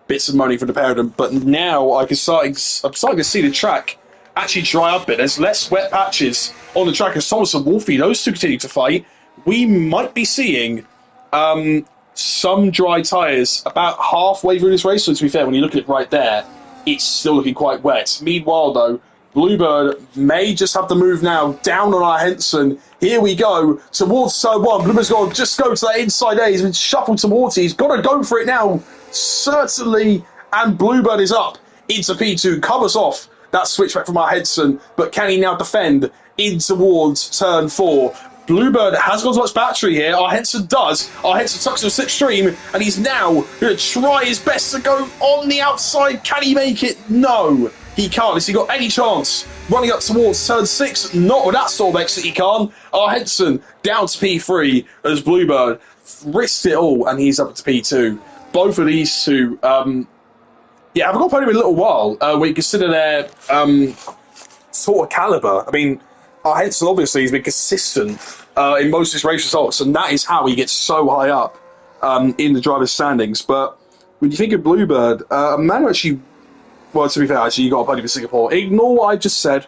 bits of money for the pair of them, but now I'm starting to see the track actually dry up a bit. There's less wet patches on the track as Thomas and Wolfie, those two continue to fight. We might be seeing some dry tyres about halfway through this race. So to be fair, when you look at it right there, it's still looking quite wet. Meanwhile, though, Bluebird may just have to move now down on our Henson. Here we go towards turn 1. Bluebird's got to just go to that inside A. He's been shuffled towards it. He's got to go for it now, certainly. And Bluebird is up into P2, covers off that switchback from our Henson, but can he now defend in towards turn 4? Bluebird has got as much battery here. Our Henson does. Our Henson tucks to a slipstream, and he's now going to try his best to go on the outside. Can he make it? No, he can't. Has he got any chance? Running up towards turn 6, not with that sort of exit he can't. Our Henson down to P3 as Bluebird risked it all, and he's up to P2. Both of these two... I've got podium in a little while. When you consider their sort of caliber. I mean, our Henson obviously has been consistent in most of his race results, and that is how he gets so high up in the driver's standings. But when you think of Bluebird, a man who actually, well, to be fair, actually, you got a podium in Singapore. Ignore what I just said.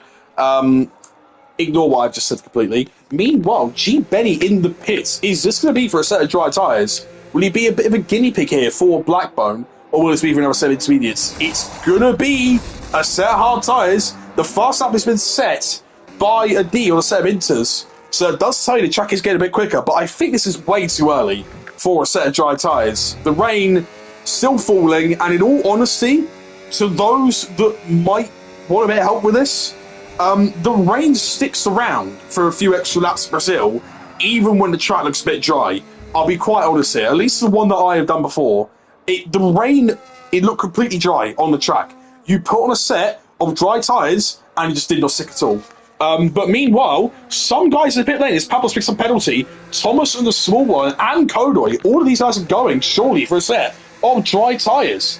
ignore what I've just said completely. Meanwhile, G. Benny in the pits. Is this going to be for a set of dry tyres? Will he be a bit of a guinea pig here for Blackbone? Or will this be for another set of intermediates? It's going to be a set of hard tyres. The fast lap has been set by a D on a set of inters. So it does tell you the track is getting a bit quicker, but I think this is way too early for a set of dry tyres. The rain still falling, and in all honesty, to those that might want a bit of help with this, the rain sticks around for a few extra laps in Brazil, even when the track looks a bit dry. I'll be quite honest here, at least the one that I have done before, the rain, it looked completely dry on the track. You put on a set of dry tyres, and it just did not stick at all. But meanwhile, some guys in the pit lane, as Pablos picks some penalty, Thomas and the small one, and Kodoy, all of these guys are going, surely, for a set of dry tyres.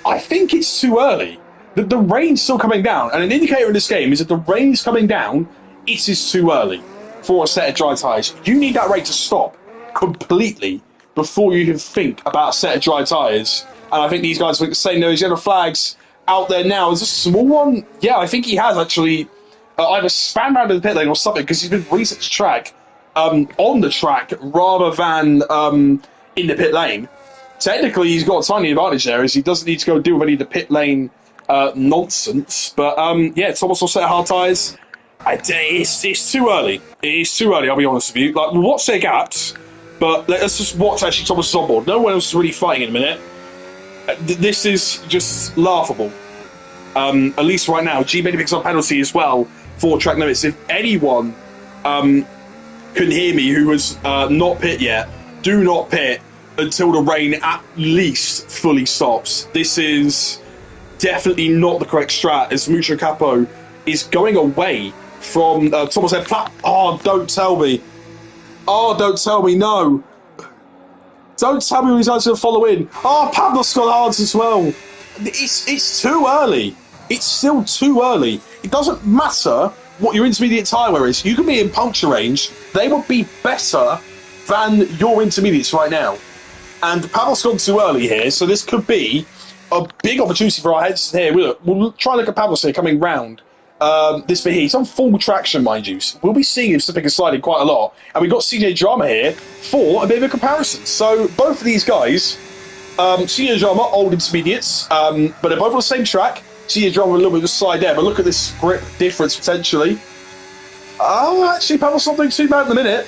I think it's too early. The rain's still coming down, and an indicator in this game is that the rain's coming down, it is too early for a set of dry tyres. You need that rain to stop completely before you can think about a set of dry tyres. And I think these guys think the same. Those yellow flags out there now. Is this a small one? Yeah, I think he has actually either span around in the pit lane or something, because he's been reset to track on the track rather than in the pit lane. Technically, he's got a tiny advantage there, as he doesn't need to go deal with any of the pit lane nonsense. But yeah, Thomas will set hard tyres. It's too early. It is too early, I'll be honest with you. Like, we'll watch their gaps, but let's just watch actually Thomas on board. No one else is really fighting in a minute. This is just laughable. At least right now, G Benny picks up penalty as well for track limits. If anyone can hear me who has not pit yet, do not pit until the rain at least fully stops. This is definitely not the correct strat, as Mucho Capo is going away from Thomas Head. Oh, don't tell me. Oh, don't tell me, no. Don't tell me he's going to follow in. Oh, Pablos got hard as well. It's too early. It's still too early. It doesn't matter what your intermediate tyre wear is. You can be in puncture range. They would be better than your intermediates right now. And Pablos gone too early here, so this could be a big opportunity for our heads here. We'll try and look at Pablos here coming round this bit here. He's on full traction, mind you. So we'll be seeing him slipping and sliding quite a lot. And we've got CJ Drama here for a bit of a comparison. So both of these guys, CJ Drama, old intermediates, but they're both on the same track. CJ Drama a little bit of a slide there, but look at this grip difference potentially. Oh, actually, Pablos not doing too bad in the minute.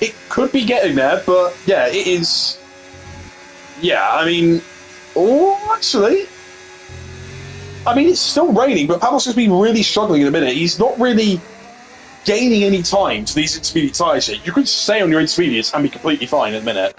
It could be getting there, but yeah, it is. Yeah, I mean, actually, I mean, it's still raining, but Pablos has been really struggling in a minute. He's not really gaining any time to these intermediate tyres yet. You could stay on your intermediates and be completely fine in a minute.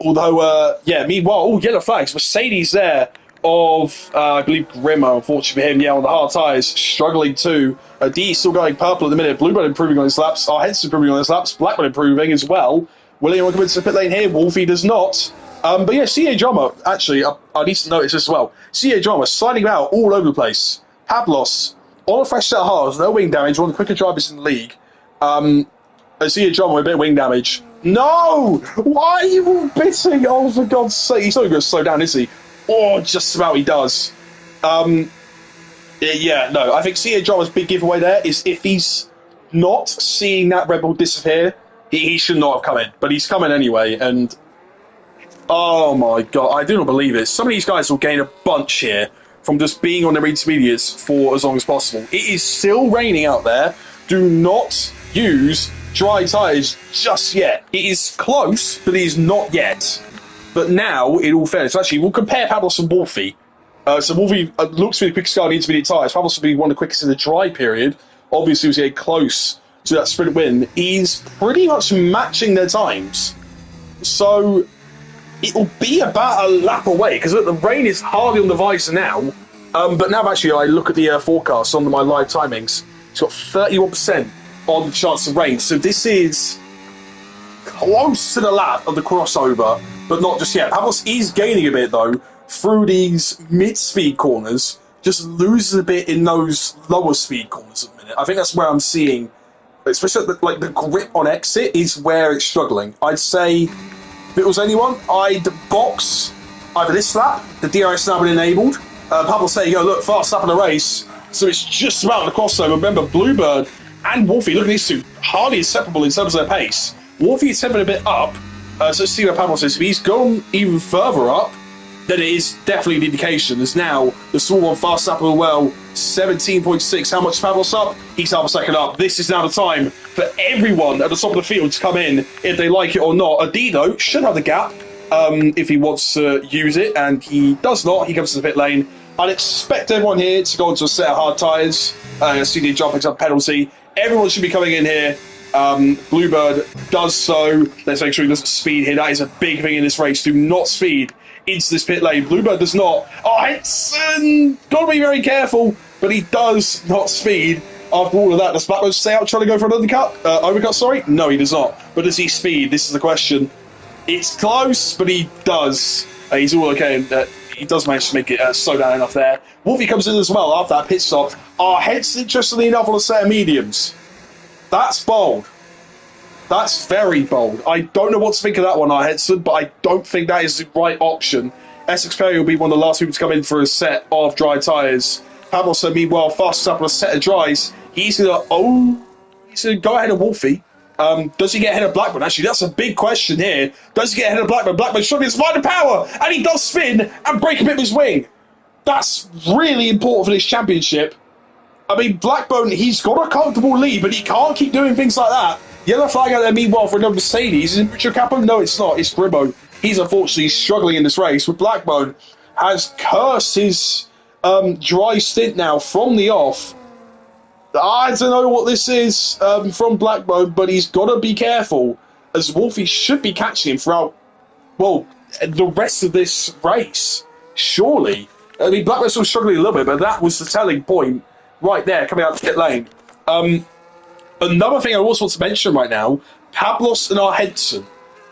Although, yeah, meanwhile, yellow flags. Mercedes there of, I believe, Grimmer, unfortunately for him, yeah, on the hard tyres, struggling too. D still going purple at the minute. Bluebird improving on his laps. Our Head's improving on his laps. Blackbird improving as well. Will anyone come into the pit lane here? Wolfie does not. But yeah, CA Drama, actually, I need to notice as well. CA Drama sliding about all over the place. Pablos on a fresh set of hards, no wing damage, one of the quicker drivers in the league. CA Drama with a bit of wing damage. No! Why are you all bitting? Oh, for God's sake. He's not going to slow down, is he? Oh, just about he does. Yeah, no, I think CA Drama's big giveaway there is if he's not seeing that Red Bull disappear, he should not have come in. But he's coming anyway, and oh my God, I do not believe it. Some of these guys will gain a bunch here from just being on their intermediates for as long as possible. It is still raining out there. Do not use dry tyres just yet. It is close, but it is not yet. But now, in all fairness, actually, we'll compare Pablos and Wolfie. So Wolfie looks to be the quickest guy on the intermediate tyres. Pablos will be one of the quickest in the dry period. Obviously, he was getting close to that sprint win. He's pretty much matching their times. So it will be about a lap away, because the rain is hardly on the visor now. But now, actually, I look at the forecast on my live timings. It's got 31% on the chance of rain. So this is close to the lap of the crossover, but not just yet. Pablos is gaining a bit, though, through these mid-speed corners. Just loses a bit in those lower speed corners at the minute. I think that's where I'm seeing, especially like the grip on exit is where it's struggling. I'd say if it was anyone, I'd box either this lap, the DRS now been enabled. Pablos say, look, fast lap in the race. So it's just about the crossover. Remember, Bluebird and Wolfie, look at these two, hardly inseparable in terms of their pace. Wolfie is stepping a bit up, so let's see where Pablos is. If he's gone even further up, then it is definitely an indication. There's now the small one fast up as well, 17.6. How much is Pablos up? He's half a second up. This is now the time for everyone at the top of the field to come in, if they like it or not. Adido should have the gap if he wants to use it, and he does not. He comes to the pit lane. I'd expect everyone here to go into a set of hard tyres. CD jump picks up penalty. Everyone should be coming in here. Bluebird does so. Let's make sure he doesn't speed here. That is a big thing in this race. Do not speed into this pit lane. Bluebird does not. Oh, Henson! Gotta be very careful, but he does not speed. After all of that, does Blackbird stay out trying to go for an overcut? Sorry? No, he does not. But does he speed? This is the question. It's close, but he does. He's all okay. He does manage to make it slow down enough there. Wolfie comes in as well after that pit stop. Henson, interestingly enough, on a set of mediums. That's bold. That's very bold. I don't know what to think of that one, Henson, but I don't think that is the right option. Essex Perry will be one of the last people to come in for a set of dry tyres. Pablos, meanwhile, fast up on a set of dries. He's going to go ahead of Wolfie. Does he get ahead of Blackburn? Actually, that's a big question here. Does he get ahead of Blackburn? Blackburn struggling to find the power, and he does spin and break a bit of his wing. That's really important for this championship. I mean, Blackburn, he's got a comfortable lead, but he can't keep doing things like that. Yellow flag out there, meanwhile, for another Mercedes. Is it Richard Capone? No, it's not. It's Gribbo. He's unfortunately struggling in this race, but Blackburn has cursed his dry stint now from the off. I don't know what this is from Blackburn, but he's got to be careful, as Wolfie should be catching him throughout, well, the rest of this race, surely. I mean, Blackburn's still struggling a little bit, but that was the telling point right there, coming out to pit lane. Another thing I also want to mention right now, Pablos and Henson.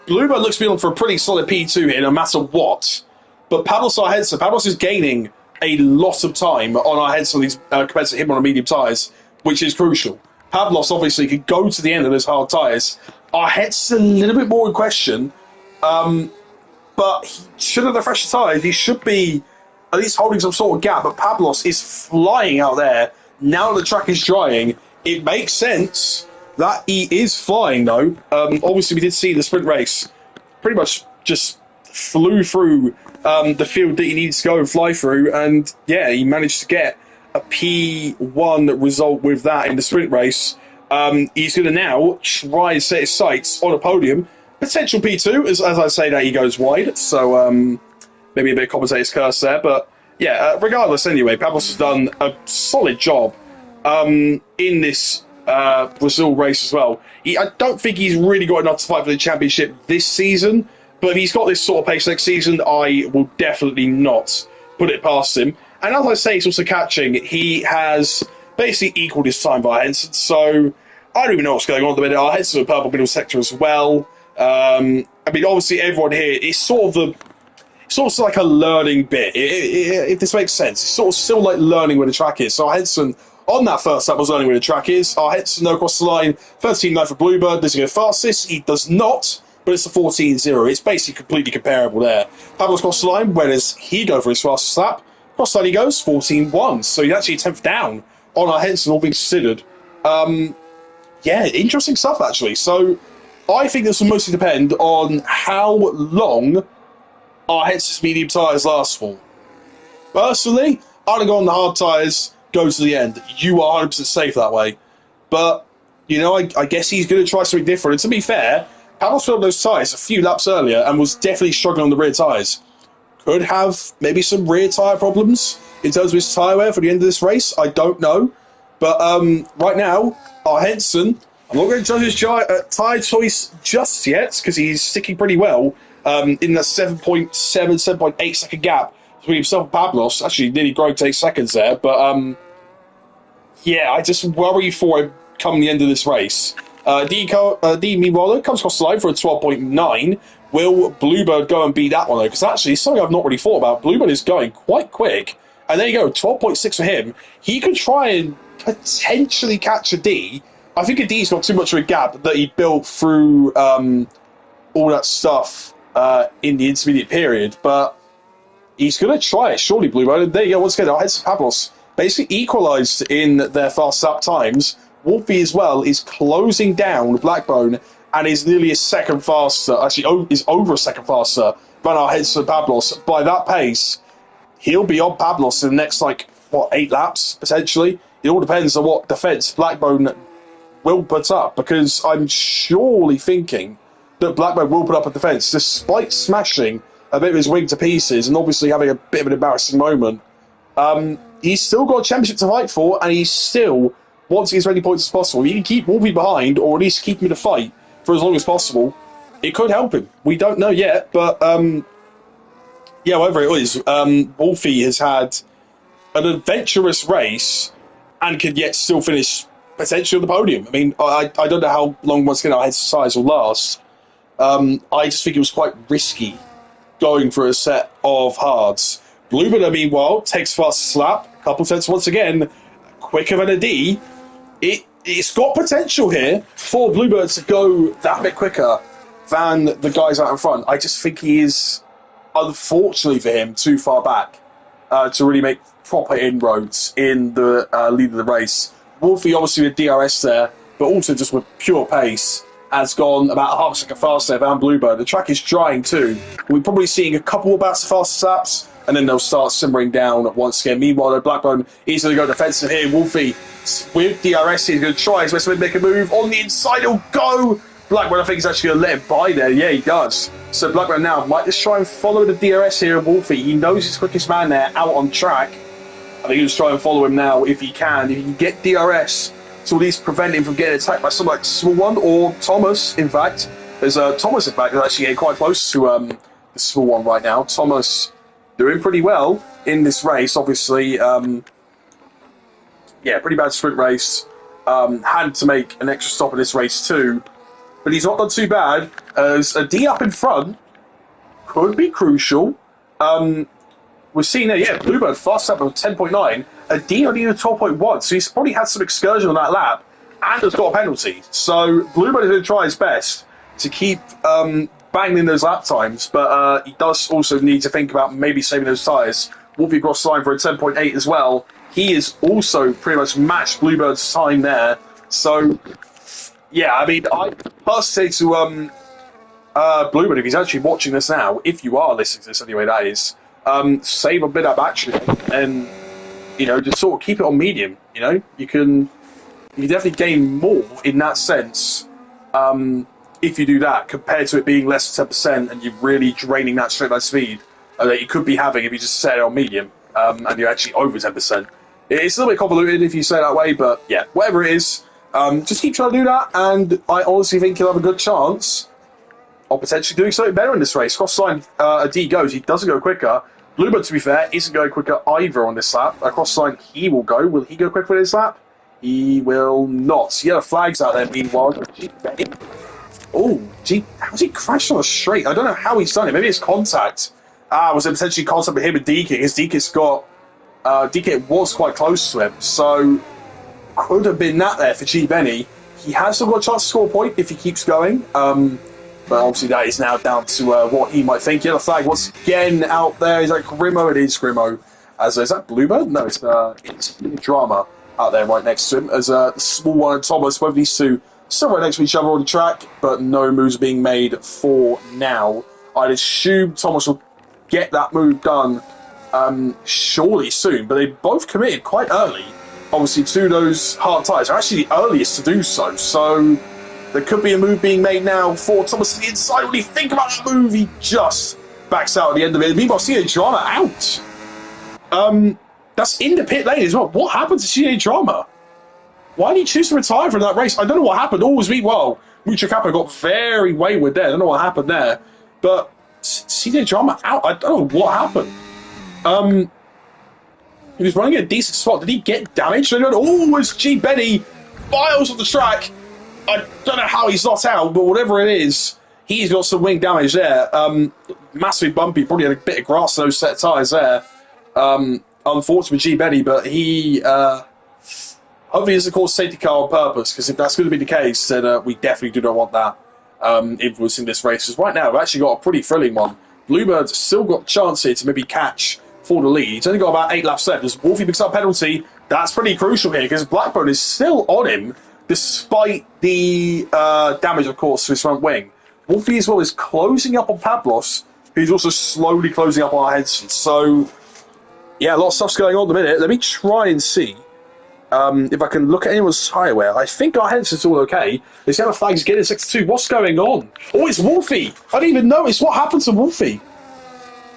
Bluebird looks to be on for a pretty solid P2 here, no matter what. But Pablos Pablos is gaining a lot of time on Henson compared to him on medium tyres, which is crucial. Pablos obviously could go to the end of those hard tyres. Henson's a little bit more in question, but he should have the fresher tyres. He should be at least holding some sort of gap, but Pablos is flying out there. Now the track is drying, it makes sense that he is flying, though. Obviously, we did see the sprint race pretty much just flew through the field that he needed to go and fly through, and yeah, he managed to get a P1 result with that in the sprint race. He's going to now try and set his sights on a podium. Potential P2, as I say that, he goes wide, so maybe a bit of commentator's curse there, but yeah, regardless anyway, Pablos has done a solid job in this Brazil race as well. I don't think he's really got enough to fight for the championship this season, but if he's got this sort of pace next season, I will definitely not put it past him. And as I say, he's also catching. He has basically equaled his time by Henson, so I don't even know what's going on at the minute. Henson in the purple middle sector as well. I mean, obviously, everyone here is sort of like a learning bit, if this makes sense. It's sort of still like learning where the track is. So Henson, on that first lap, was learning where the track is. Henson, no, across the line, 13.9 for Bluebird. Does he go fastest? He does not, but it's a 14.0. It's basically completely comparable there. Pablo's across the line. Where does he go for his fastest lap? Cross line he goes, 14.1. So he's actually a 10th down on Henson, all being considered. Yeah, interesting stuff, actually. So I think this will mostly depend on how long Henson's medium tyres last for. Personally, I'd go on the hard tyres, go to the end. You are 100% safe that way. But, you know, I guess he's going to try something different. And to be fair, Pablos filled those tyres a few laps earlier and was definitely struggling on the rear tyres. Could have maybe some rear tyre problems in terms of his tyre wear for the end of this race. I don't know. But right now, Henson, I'm not going to judge his tyre choice just yet because he's sticking pretty well in that 7.7, 7.8 second gap between himself and Pablos. Actually, nearly growing to 8 seconds there. But yeah, I just worry for him come the end of this race. D meanwhile comes across the line for a 12.9. Will Bluebird go and beat that one though? Because actually, it's something I've not really thought about. Bluebird is going quite quick, and there you go, 12.6 for him. He could try and potentially catch a D. I think a D's got too much of a gap that he built through all that stuff in the intermediate period, but he's going to try it, surely, Bluebird. And there you go, once again, Henson Pablos basically equalised in their fast lap times. Wolfie as well is closing down Blackbone and is nearly a second faster, actually is over a second faster than our heads to Pablos. By that pace, he'll be on Pablos in the next, like, what, 8 laps, potentially? It all depends on what defence Blackbone will put up, because I'm surely thinking that Blackbone will put up a defence, despite smashing a bit of his wing to pieces and obviously having a bit of an embarrassing moment. He's still got a championship to fight for, and he's still wants to get as many points as possible. If he can keep Wolfie behind, or at least keep him in the fight for as long as possible, it could help him. We don't know yet, but yeah, whatever it is, Wolfie has had an adventurous race and could yet still finish potentially on the podium. I mean, I don't know how long once again our head size will last. I just think it was quite risky going for a set of hards. Bluebird, meanwhile, takes fast slap, a couple tenths once again, quicker than a D. It's got potential here for Bluebird to go that bit quicker than the guys out in front. I just think he is, unfortunately for him, too far back to really make proper inroads in the lead of the race. Wolfie, obviously with DRS there, but also just with pure pace, has gone about half a second faster than Bluebird. The track is drying too. We're probably seeing a couple of bouts of faster laps, and then they'll start simmering down once again. Meanwhile, Blackbone is going to go defensive here. Wolfie, with DRS, he's going to try his best to make a move. On the inside, he'll go. Blackbone, I think, is actually going to let him by there. Yeah, he does. So Blackbone now might just try and follow the DRS here of Wolfie. He knows he's quickest man there out on track. I think he'll just try and follow him now if he can. If he can get DRS to at least prevent him from getting attacked by someone like Small One or Thomas, in fact. There's Thomas, in fact, is actually getting quite close to the Small One right now. Thomas doing pretty well in this race, obviously. Yeah, pretty bad sprint race. Had to make an extra stop in this race too. But he's not done too bad, as a D up in front could be crucial. We're seeing there, yeah, Bluebird fast up of 10.9, a D only a 12.1, so he's probably had some excursion on that lap and has got a penalty. So Bluebird is going to try his best to keep banging in those lap times, but he does also need to think about maybe saving those tyres. Wolfie cross line for a 10.8 as well. He is also pretty much matched Bluebird's time there. So, yeah, I mean, I personally say to Bluebird, if he's actually watching this now, if you are listening to this anyway, that is, save a bit of action and, you know, just sort of keep it on medium. You know, you can definitely gain more in that sense if you do that, compared to it being less than 10% and you're really draining that straight line speed that you could be having if you just set it on medium and you're actually over 10%. It's a little bit convoluted if you say it that way, but yeah, whatever it is, just keep trying to do that, and I honestly think he'll have a good chance of potentially doing something better in this race. Cross line, a D goes, he doesn't go quicker. Bluebird, to be fair, isn't going quicker either on this lap. Across the line, he will go. Will he go quicker in this lap? He will not. Yellow flags out there, meanwhile. Oh, gee, how's he crashed on a straight? I don't know how he's done it. Maybe it's contact. Was it potentially contact with him and DK? His DK's got... DK was quite close to him, so could have been that there for G Benny. He has still got a chance to score a point if he keeps going. But obviously that is now down to what he might think. Yellow flag once again out there. Is that Grimo? It is Grimo. Is that Bluebird? No, it's Drama out there right next to him. As Small One and Thomas, both these two still right next to each other on the track, but no moves being made for now. I'd assume Thomas will get that move done surely soon, but they both committed quite early, obviously, to those hard tyres. They're actually the earliest to do so, so there could be a move being made now for Thomas to the inside. When you think about that move, he just backs out at the end of it. Meanwhile, CA Drama out. That's in the pit lane as well. What happened to CA Drama? Why did he choose to retire from that race? I don't know what happened. Always meanwhile, Mucho Capo got very wayward there. I don't know what happened there. But CJ Drama out. I don't know what happened. He was running a decent spot. Did he get damaged? I don't know. Oh, it's G Benny miles on the track. I don't know how he's not out, but whatever it is, he's got some wing damage there. Massively bumpy. Probably had a bit of grass on those set of tyres there. Unfortunate for G Benny, but he hopefully doesn't cause safety car on purpose, because if that's going to be the case, then we definitely do not want that influencing this race. Because right now, we've actually got a pretty thrilling one. Bluebird's still got a chance here to maybe catch for the lead. He's only got about 8 laps left. As Wolfie picks up penalty, that's pretty crucial here because Blackburn is still on him despite the damage, of course, to his front wing. Wolfie as well is closing up on Pablos, who's also slowly closing up on Henson. So, yeah, a lot of stuff's going on at the minute. Let me try and see if I can look at anyone's tyre wear. I think our Henson's all okay. This yellow flag's getting 6-2. What's going on? Oh, it's Wolfie. I didn't even notice what happened to Wolfie.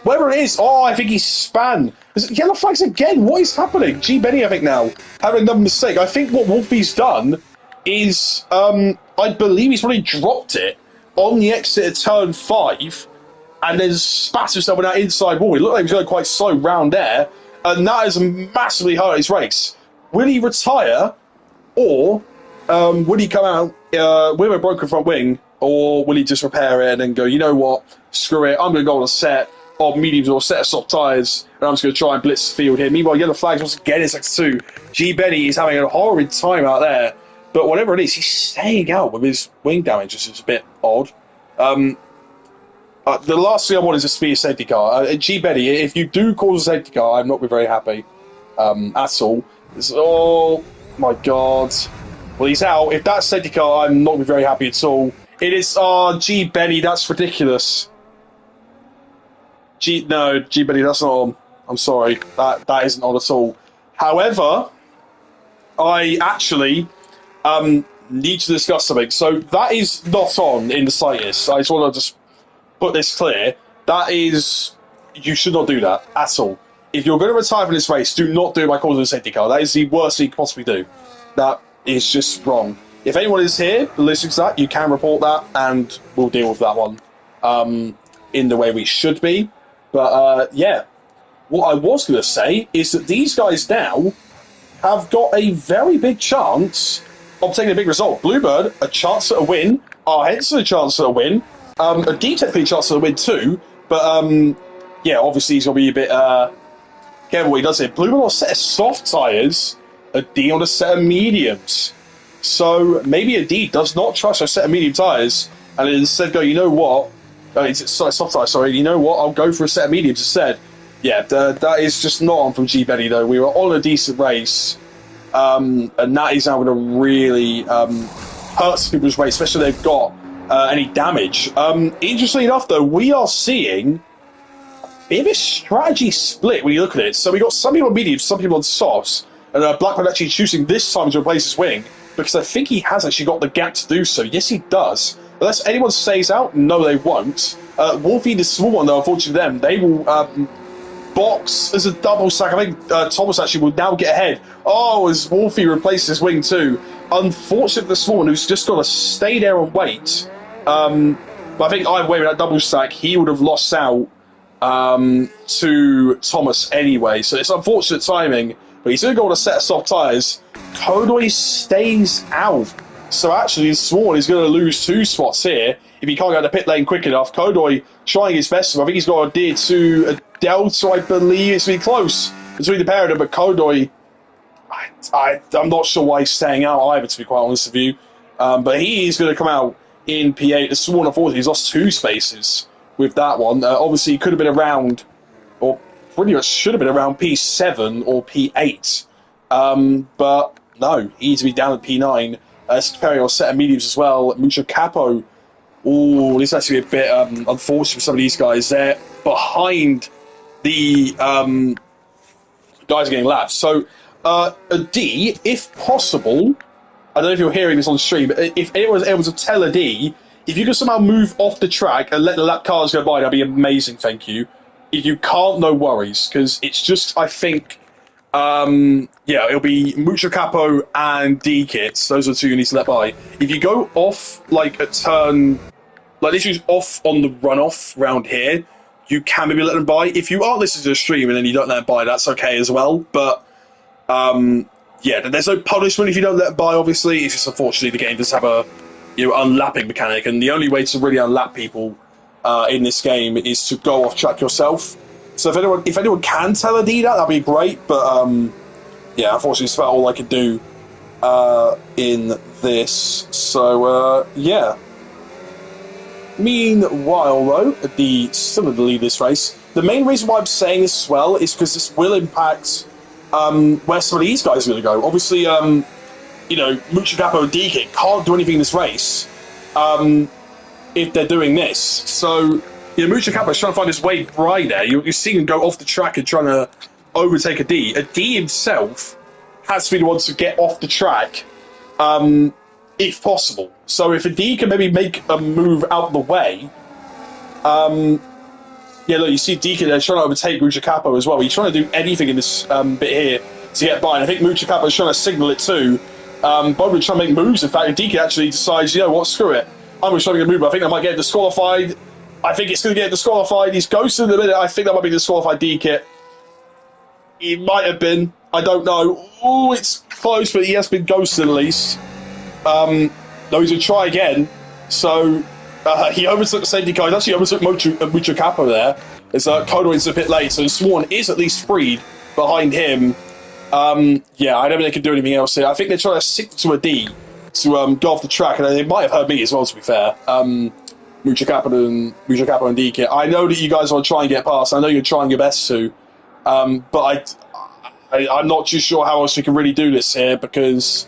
Whatever it is, I think he's span. Yellow flags again. What is happening? G. Benny, I think now, having another mistake. I think what Wolfie's done is, I believe he's probably dropped it on the exit of turn 5 and then spat himself in that inside wall. It looked like he was going quite slow round there, and that has massively hurt his race. Will he retire, or will he come out with a broken front wing, or will he just repair it and then go, you know what, screw it, I'm going to go on a set of mediums or a set of soft tyres, and I'm just going to try and blitz the field here. Meanwhile, yellow flags once again is X2. G. Benny is having a horrid time out there, but whatever it is, he's staying out with his wing damage, which is a bit odd. The last thing I want is a be a safety car. G. Benny, if you do cause a safety car, I'm not very happy at all. Oh my god. Well, he's out. If that's safety car, I'm not very happy at all. It is. Oh, G. Benny, that's ridiculous. No, G. Benny, that's not on. I'm sorry. That isn't on at all. However, I actually need to discuss something. So that is not on in the slightest. I just want to just put this clear. That is. You should not do that at all. If you're going to retire from this race, do not do it by causing a safety car. That is the worst thing you could possibly do. That is just wrong. If anyone is here listening to that, you can report that, and we'll deal with that one in the way we should be. But, yeah, what I was going to say is that these guys now have got a very big chance of taking a big result. Bluebird, a chance at a win. Our Henson, a chance at a win. A D, technically, a chance at a win too. But, yeah, obviously he's going to be a bit... careful what he does here. Bluebird on a set of soft tyres, a D on a set of mediums. So maybe a D does not trust a set of medium tyres and instead go, you know what? It's soft tyres, sorry. You know what? I'll go for a set of mediums instead. Yeah, that is just not on from G. Benny, though. We were on a decent race, and that is now going to really hurt some people's race, especially if they've got any damage. Interestingly enough, though, we are seeing bit of a strategy split when you look at it. So we got some people on mediums, some people on softs, and Blackburn actually choosing this time to replace his wing because I think he has actually got the gap to do so. Yes, he does. Unless anyone stays out, no, they won't. Wolfie, the small one, though, unfortunately them, they will box as a double stack. I think Thomas actually will now get ahead. Oh, as Wolfie replaces his wing too. Unfortunately, the small one who's just got to stay there and wait. But I think either way with that double stack, he would have lost out to Thomas anyway. So it's unfortunate timing, but he's going to go on a set of soft tyres. Kodoy stays out. So actually, Swan is going to lose 2 spots here if he can't get to pit lane quick enough. Kodoy trying his best. I think he's got a deer to a delta, I believe. It's really close between the pair of them, but Kodoy, I'm not sure why he's staying out either, to be quite honest with you. But he is going to come out in P8. The Swan, unfortunately, he's lost 2 spaces with that one. Obviously, he could have been around, or pretty much should have been around P7 or P8. But no, he needs to be down at P9. Comparing on a set of mediums as well. Mucho Capo. Oh, this is actually a bit unfortunate for some of these guys. They're behind the guys getting laps. So, a D, if possible, I don't know if you're hearing this on stream, but if anyone's able to tell a D, if you can somehow move off the track and let the lap cars go by, that'd be amazing, thank you. If you can't, no worries, because it's just, I think, yeah, it'll be Mucho Capo and D kits. Those are the 2 you need to let by. If you go off, like, a turn, like, this is off on the runoff round here, you can maybe let them by. If you aren't listening to the stream and then you don't let them by, that's okay as well. But, yeah, there's no punishment if you don't let them by, obviously. It's just, unfortunately, the game does have a, unlapping mechanic, and the only way to really unlap people in this game is to go off track yourself. So if anyone can tell a D that'd be great. But yeah, unfortunately, it's about all I could do in this. So yeah, Meanwhile, though, still in the lead this race. The main reason why I'm saying this as well is because this will impact where some of these guys are going to go. Obviously, Muchikapo and DK can't do anything in this race if they're doing this. So, Muchikapo's trying to find his way right there. You're seeing him go off the track and trying to overtake a D. A D himself has to be the one to get off the track, if possible. So if a D can maybe make a move out the way, look, you see Deacon there trying to overtake Muchikapo as well. He's trying to do anything in this bit here to get by, and I think Muchikapo's trying to signal it too. Both are trying to make moves. In fact, and Deacon actually decides, you know what, screw it. I'm just trying to get a move. I think I might get disqualified. I think it's going to get disqualified. He's ghosted in a minute. I think that might be disqualified Deacon. He might have been. I don't know. Oh, it's close, but he has been ghosted at least. No, he's going to try again. So he overtook the safety car. He actually overtook Muchikapo there. As Kodo is a bit late, so Swan is at least freed behind him. I don't think they can do anything else here. I think they're trying to stick to a D to go off the track, and they might have heard me as well, to be fair. Muchikapo and DK. I know that you guys want to try and get past. I know you're trying your best to. But I'm not too sure how else we can really do this here, because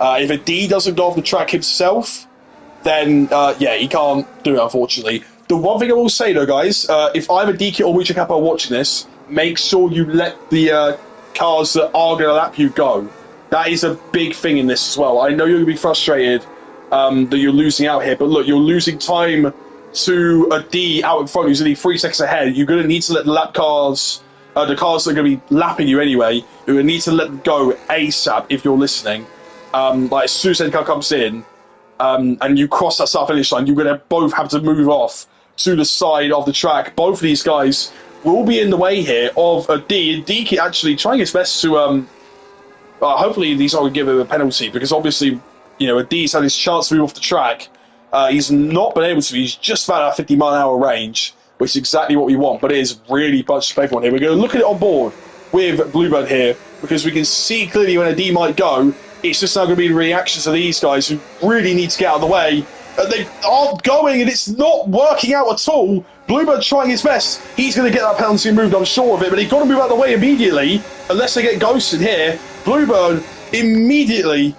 if a D doesn't go off the track himself, then he can't do it, unfortunately. The one thing I will say, though, guys, if either DK or Muchikapo are watching this, make sure you let the cars that are going to lap you go. That is a big thing in this as well. I know you're going to be frustrated that you're losing out here, but look, you're losing time to a D out in front who's only 3 seconds ahead. You're going to need to let the lap cars, the cars that are going to be lapping you anyway, you're going to need to let them go ASAP if you're listening. As soon as that car comes in and you cross that start finish line, you're going to both have to move off to the side of the track. Both of these guys will be in the way here of a D, and D actually trying his best to hopefully these aren't going to give him a penalty, because obviously, a D's had his chance to move off the track. He's not been able to. He's just about at 50-mile-an-hour range, which is exactly what we want, but it is really bunch of paper on here. We're going to look at it on board with Bluebird here, because we can see clearly when a D might go. It's just now going to be the reactions of these guys who really need to get out of the way. They aren't going, and it's not working out at all. Bluebird trying his best. He's going to get that penalty moved, I'm sure of it, but he's got to move out of the way immediately, unless they get ghosted here. Bluebird immediately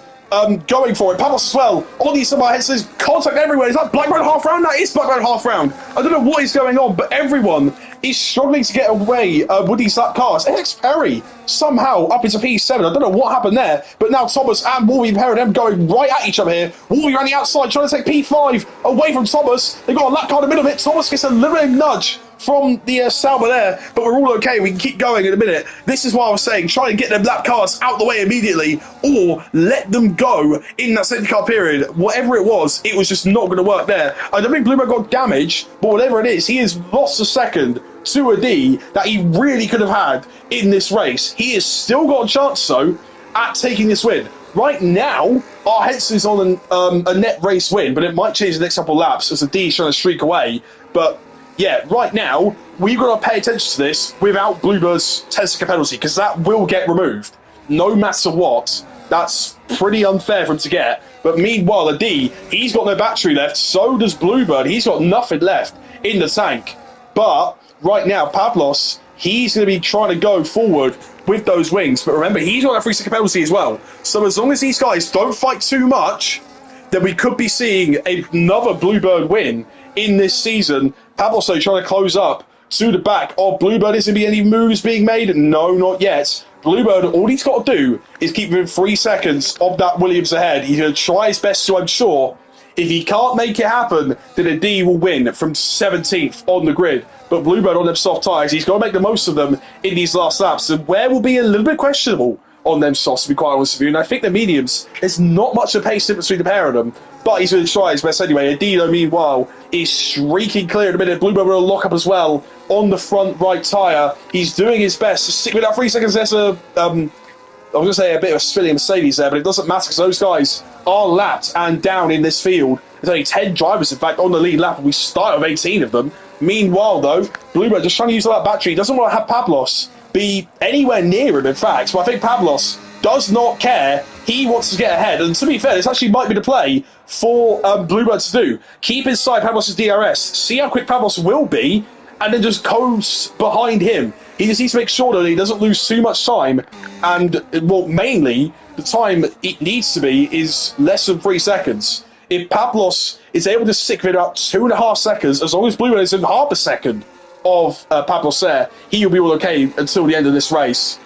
going for it. Pavlos as well. All these heads says contact everywhere. Is that Blackburn half round? That is Blackburn half round. I don't know what is going on, but everyone is struggling to get away with these lap cars. Alex Perry somehow up into P7. I don't know what happened there, but now Thomas and Wolvie Perry them going right at each other here. Wolvie around the outside trying to take P5 away from Thomas. They've got a lap car in the middle of it. Thomas gets a little bit of nudge from the Sauber there, but we're all okay. We can keep going in a minute. This is why I was saying try and get them lap cars out the way immediately, or let them go in that safety car period. Whatever it was just not going to work there. I don't think Bluebird got damaged, but whatever it is, he has lost a second to a D that he really could have had in this race. He has still got a chance, though, at taking this win. Right now, our heads is on a net race win, but it might change the next couple of laps as the D is trying to streak away. But yeah, right now, we've got to pay attention to this without Bluebird's 10-second penalty, because that will get removed, no matter what. That's pretty unfair for him to get. But meanwhile, the D, he's got no battery left, so does Bluebird. He's got nothing left in the tank. But right now, Pavlos, he's going to be trying to go forward with those wings. But remember, he's got a 3-second penalty as well. So as long as these guys don't fight too much, then we could be seeing another Bluebird win in this season. Pavlos trying to close up to the back of Bluebird. Is there going to be any moves being made? No, not yet. Bluebird, all he's got to do is keep within 3 seconds of that Williams ahead. He's going to try his best to, I'm sure. If he can't make it happen, then a D will win from 17th on the grid. But Bluebird on them soft tyres, he's got to make the most of them in these last laps. And where will be a little bit questionable on them softs, to be quite honest with you. And I think the mediums, there's not much of a pace difference between the pair of them. But he's going to try his best anyway. Adino, meanwhile, is streaking clear in a minute. Bluebird will lock up as well on the front right tyre. He's doing his best to stick with that 3 seconds. There's I was going to say a bit of a spilling Mercedes there, but it doesn't matter because those guys are lapped and down in this field. There's only 10 drivers, in fact, on the lead lap, and we start with 18 of them. Meanwhile, though, Bluebird just trying to use all that battery. He doesn't want to have Pavlos be anywhere near him, in fact. So I think Pavlos does not care. He wants to get ahead. And to be fair, this actually might be the play for Bluebird to do. Keep inside Pavlos' DRS, see how quick Pavlos will be, and then just coast behind him. He just needs to make sure that he doesn't lose too much time. And, well, mainly, the time it needs to be is less than 3 seconds. If Pavlos is able to stick with about 2.5 seconds, as long as Bluebird is in half a second of Pavlos there, he will be all okay until the end of this race.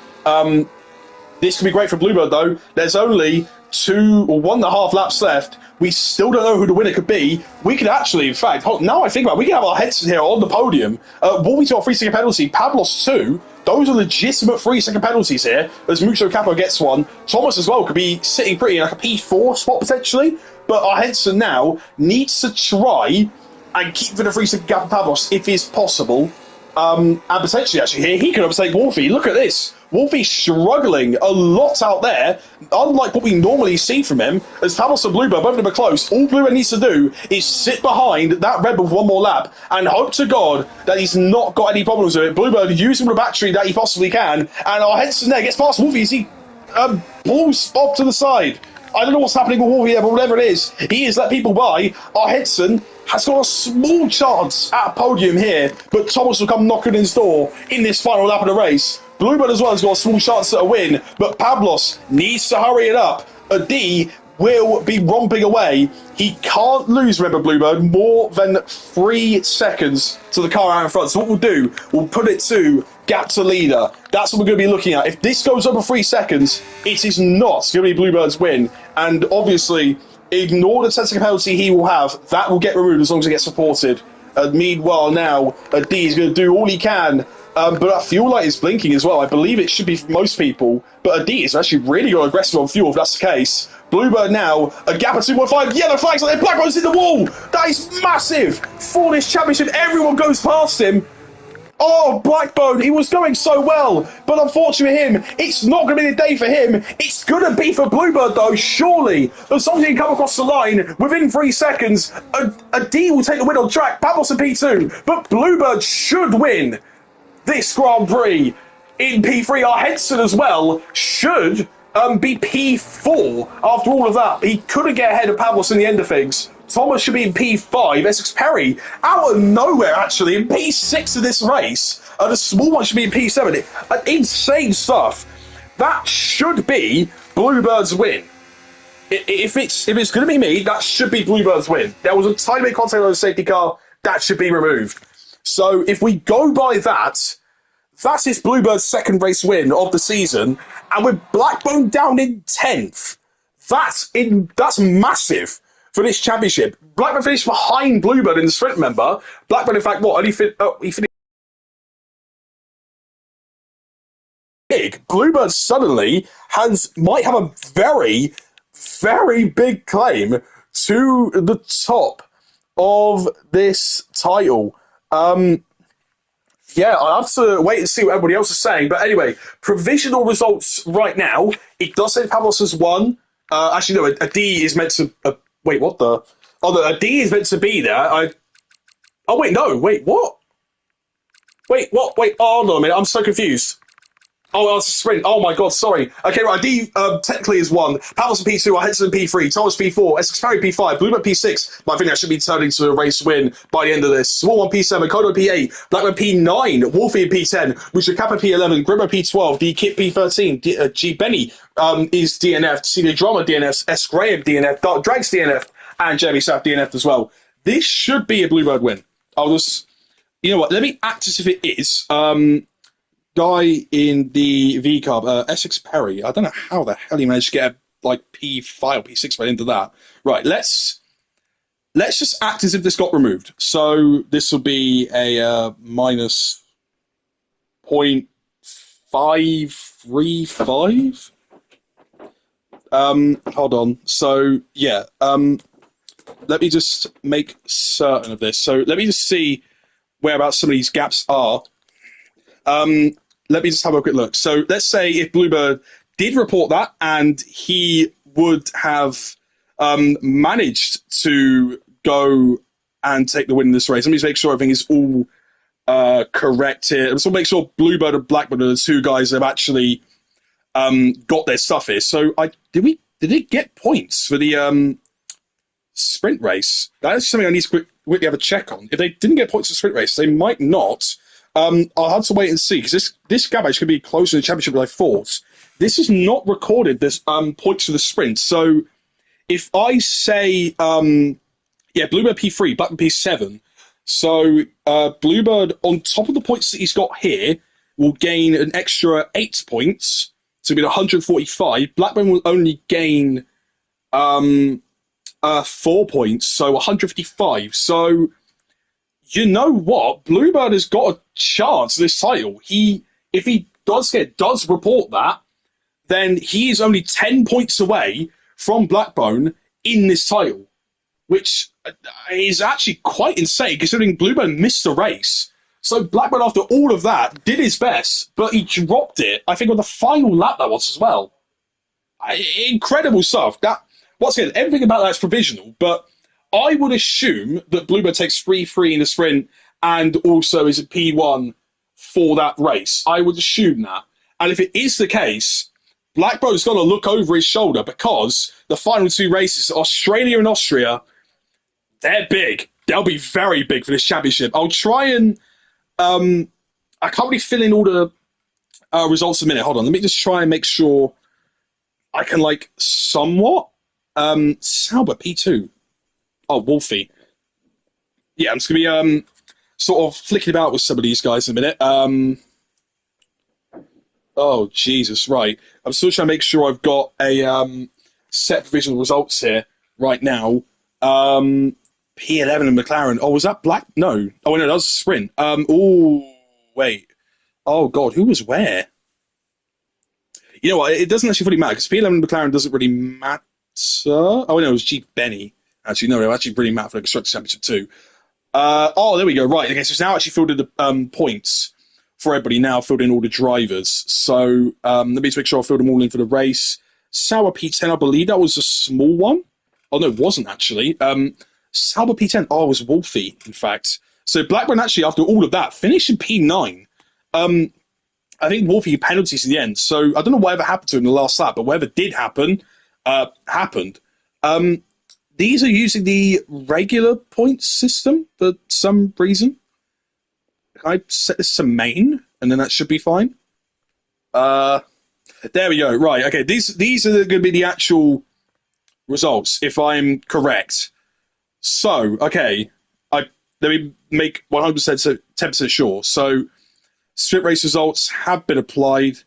This could be great for Bluebird, though. There's only 1.5 laps left. We still don't know who the winner could be. We could actually, in fact, now I think about it, we can have our heads here on the podium. Wolfie to a 3-second penalty, Pavlos 2. Those are legitimate 3-second penalties here, as Mucho Capo gets one. Thomas as well could be sitting pretty in like a P4 spot, potentially. But our Henson now needs to try and keep for the 3-second gap of Pavlos, if it's possible. And potentially, actually, here, he could overtake Wolfie. Look at this. Wolfie struggling a lot out there, unlike what we normally see from him. As Pavlos and Bluebird, both of them are close. All Bluebird needs to do is sit behind that Red Bull for one more lap and hope to God that he's not got any problems with it. Bluebird using the battery that he possibly can. And our Henson there gets past Wolfie as he pulls off to the side. I don't know what's happening with Wolfie there, but whatever it is, he has let people by. Our Henson has got a small chance at a podium here, but Thomas will come knocking on his door in this final lap of the race. Bluebird as well has got a small chance at a win, but Pavlos needs to hurry it up. A D will be romping away. He can't lose, remember, Bluebird, more than 3 seconds to the car out in front. So what we'll do, we'll put it to gap to leader. That's what we're going to be looking at. If this goes over 3 seconds, it is not going to be Bluebird's win. And obviously, ignore the 10-second penalty he will have. That will get removed as long as it gets supported. Meanwhile, now, D is going to do all he can. But that fuel light is blinking as well. I believe it should be for most people. But D is actually really going aggressive on fuel if that's the case. Bluebird now, a gap of 2.5. Yellow flags on there. Blackbone's in the wall. That is massive for this championship. Everyone goes past him. Oh, Blackbone, he was going so well. But unfortunately for him, it's not going to be the day for him. It's going to be for Bluebird, though, surely. As long as he can come across the line within 3 seconds, a D will take the win on track. Pavlos in P2. But Bluebird should win this Grand Prix in P3. Our Henson as well should be P4 after all of that. He couldn't get ahead of Pavlos in the end of things. Thomas should be in P5. Essex Perry, out of nowhere, actually, in P6 of this race. The small one should be in P7. Insane stuff. That should be Bluebird's win. If it's going to be me, that should be Bluebird's win. There was a tiny bit of contact on the safety car. That should be removed. So if we go by that, that's his Bluebird's second race win of the season. And with Blackbone down in 10th, that's massive for this championship. Blackburn finished behind Bluebird in the sprint, member. Blackburn, in fact, he finished big. Bluebird suddenly might have a very, very big claim to the top of this title. Yeah, I'll have to wait and see what everybody else is saying. But anyway, provisional results right now. It does say Pavlos has won. Actually, no, a D is meant to... wait, what the... Oh, no, a D is meant to be there. Oh, wait, no. Wait, what? Wait, what? Wait, oh, hold on a minute. I'm so confused. Oh, it's a sprint. Oh, my God, sorry. Okay, right, D technically is 1. Pavlos in P2, Henson in P3, Thomas P4, Essex Perry P5, Bluebird P6. But I think that should be turning to a race win by the end of this. Small one P7, Kodo P8, Blackman P9, Wolfie in P10, Richard Kappa P11, Grimmer P12, D Kit P13, G Benny is DNF, CD Drama DNF, S Graham DNF, Dark Drags DNF, and Jeremy South DNF as well. This should be a Bluebird win. I'll just... You know what? Let me act as if it is. Guy in the V carb, Essex Perry. I don't know how the hell he managed to get a P5 or P6 by into that. Right, let's just act as if this got removed. So this will be a minus 0.535. Hold on. So yeah, let me just make certain of this. So let me just see whereabouts some of these gaps are. Let me just have a quick look. So let's say if Bluebird did report that and he would have managed to go and take the win in this race. Let me just make sure everything is all correct here. Let's make sure Bluebird and Blackbird are the two guys that have actually got their stuff here. So did it get points for the sprint race? That is something I need to quickly have a check on. If they didn't get points for the sprint race, they might not. I'll have to wait and see, because this gap actually could be closer to the championship than I thought. This is not recorded, this points for the sprint. So if I say, Bluebird P3, Blackburn P7. So Bluebird, on top of the points that he's got here, will gain an extra 8 points. So it'll be 145. Blackburn will only gain 4 points, so 155. So you know what? Bluebird has got a chance at this title. If he does report that, then he is only 10 points away from Blackbone in this title, which is actually quite insane considering Bluebird missed the race. So Blackburn, after all of that, did his best, but he dropped it, I think, on the final lap that was as well. Incredible stuff. Once again, everything about that is provisional, but I would assume that Bluebird takes 3-3 in the sprint and also is a P1 for that race. I would assume that. And if it is the case, Blackbone's got to look over his shoulder, because the final 2 races, Australia and Austria, they're big. They'll be very big for this championship. I'll try and... I can't really fill in all the results in a minute. Hold on. Let me just try and make sure I can, somewhat. Sauber, P2. Oh, Wolfie. Yeah, I'm just going to be sort of flicking about with some of these guys in a minute. Oh, Jesus, right. I'm still trying to make sure I've got a set provisional results here right now. P11 and McLaren. Oh, was that Black? No. Oh, no, that was a sprint. Oh, wait. Oh, God, who was where? You know what? It doesn't actually really matter, because P11 and McLaren doesn't really matter. Oh, no, it was Jeep Benny. Actually, no, it actually really matter for the Constructors' Championship too. There we go. Right, okay, so it's now actually filled in the points for everybody now, filled in all the drivers. So let me just make sure I filled them all in for the race. Sauber P10, I believe that was a small one. Oh, no, it wasn't actually. Sauber P10, oh, it was Wolfie, in fact. So Blackburn actually, after all of that, finished in P9. I think Wolfie had penalties in the end. So I don't know whatever happened to him in the last lap, but whatever did happen, happened. These are using the regular points system for some reason. Can I set this to main, and then that should be fine? There we go. Right, okay. These are going to be the actual results, if I'm correct. So, okay, let me make 100% so 10% sure. So, sprint race results have been applied,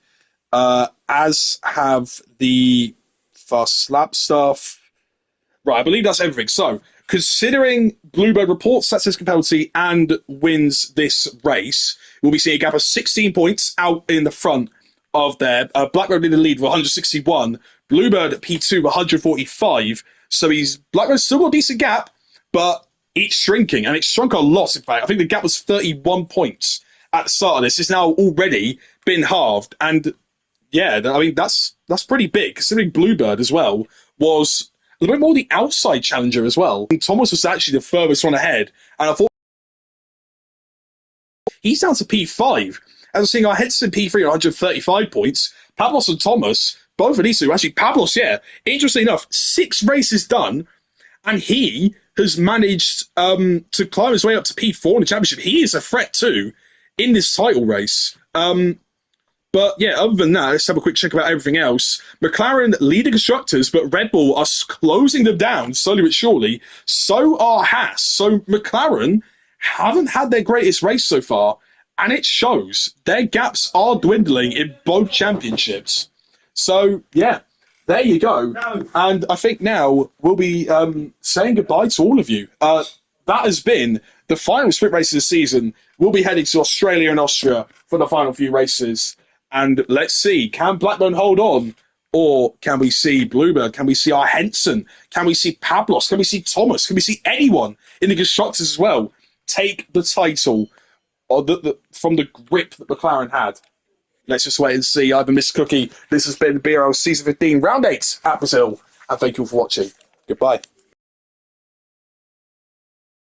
as have the fast lap stuff. Right, I believe that's everything. So, considering Bluebird reports that says penalty and wins this race, we'll be seeing a gap of 16 points out in the front of there. Blackbird in the lead with 161. Bluebird P2 145. So Blackbird's still got a decent gap, but it's shrinking, and it's shrunk a lot, in fact. I think the gap was 31 points at the start of this. It's now already been halved, and yeah, I mean, that's pretty big, considering Bluebird as well was a little bit more the outside challenger as well. And Thomas was actually the furthest one ahead, and I thought he's down to P5. As I'm seeing our heads in P3 at 135 points, Pablos and Thomas, both of these two, actually Pablos, yeah, interestingly enough, 6 races done, and he has managed to climb his way up to P4 in the championship. He is a threat too in this title race. But yeah, other than that, let's have a quick check about everything else. McLaren lead the constructors, but Red Bull are closing them down slowly but surely. So are Haas. So McLaren haven't had their greatest race so far, and it shows. Their gaps are dwindling in both championships. So yeah, there you go. And I think now we'll be saying goodbye to all of you. That has been the final sprint race of the season. We'll be heading to Australia and Austria for the final few races. And let's see, can Blackburn hold on? Or can we see Bluebird? Can we see our Henson? Can we see Pablos? Can we see Thomas? Can we see anyone in the constructors as well take the title or from the grip that McLaren had? Let's just wait and see. I've been Mr. Cookie. This has been BRL Season 15, Round 8 at Brazil. And thank you all for watching. Goodbye.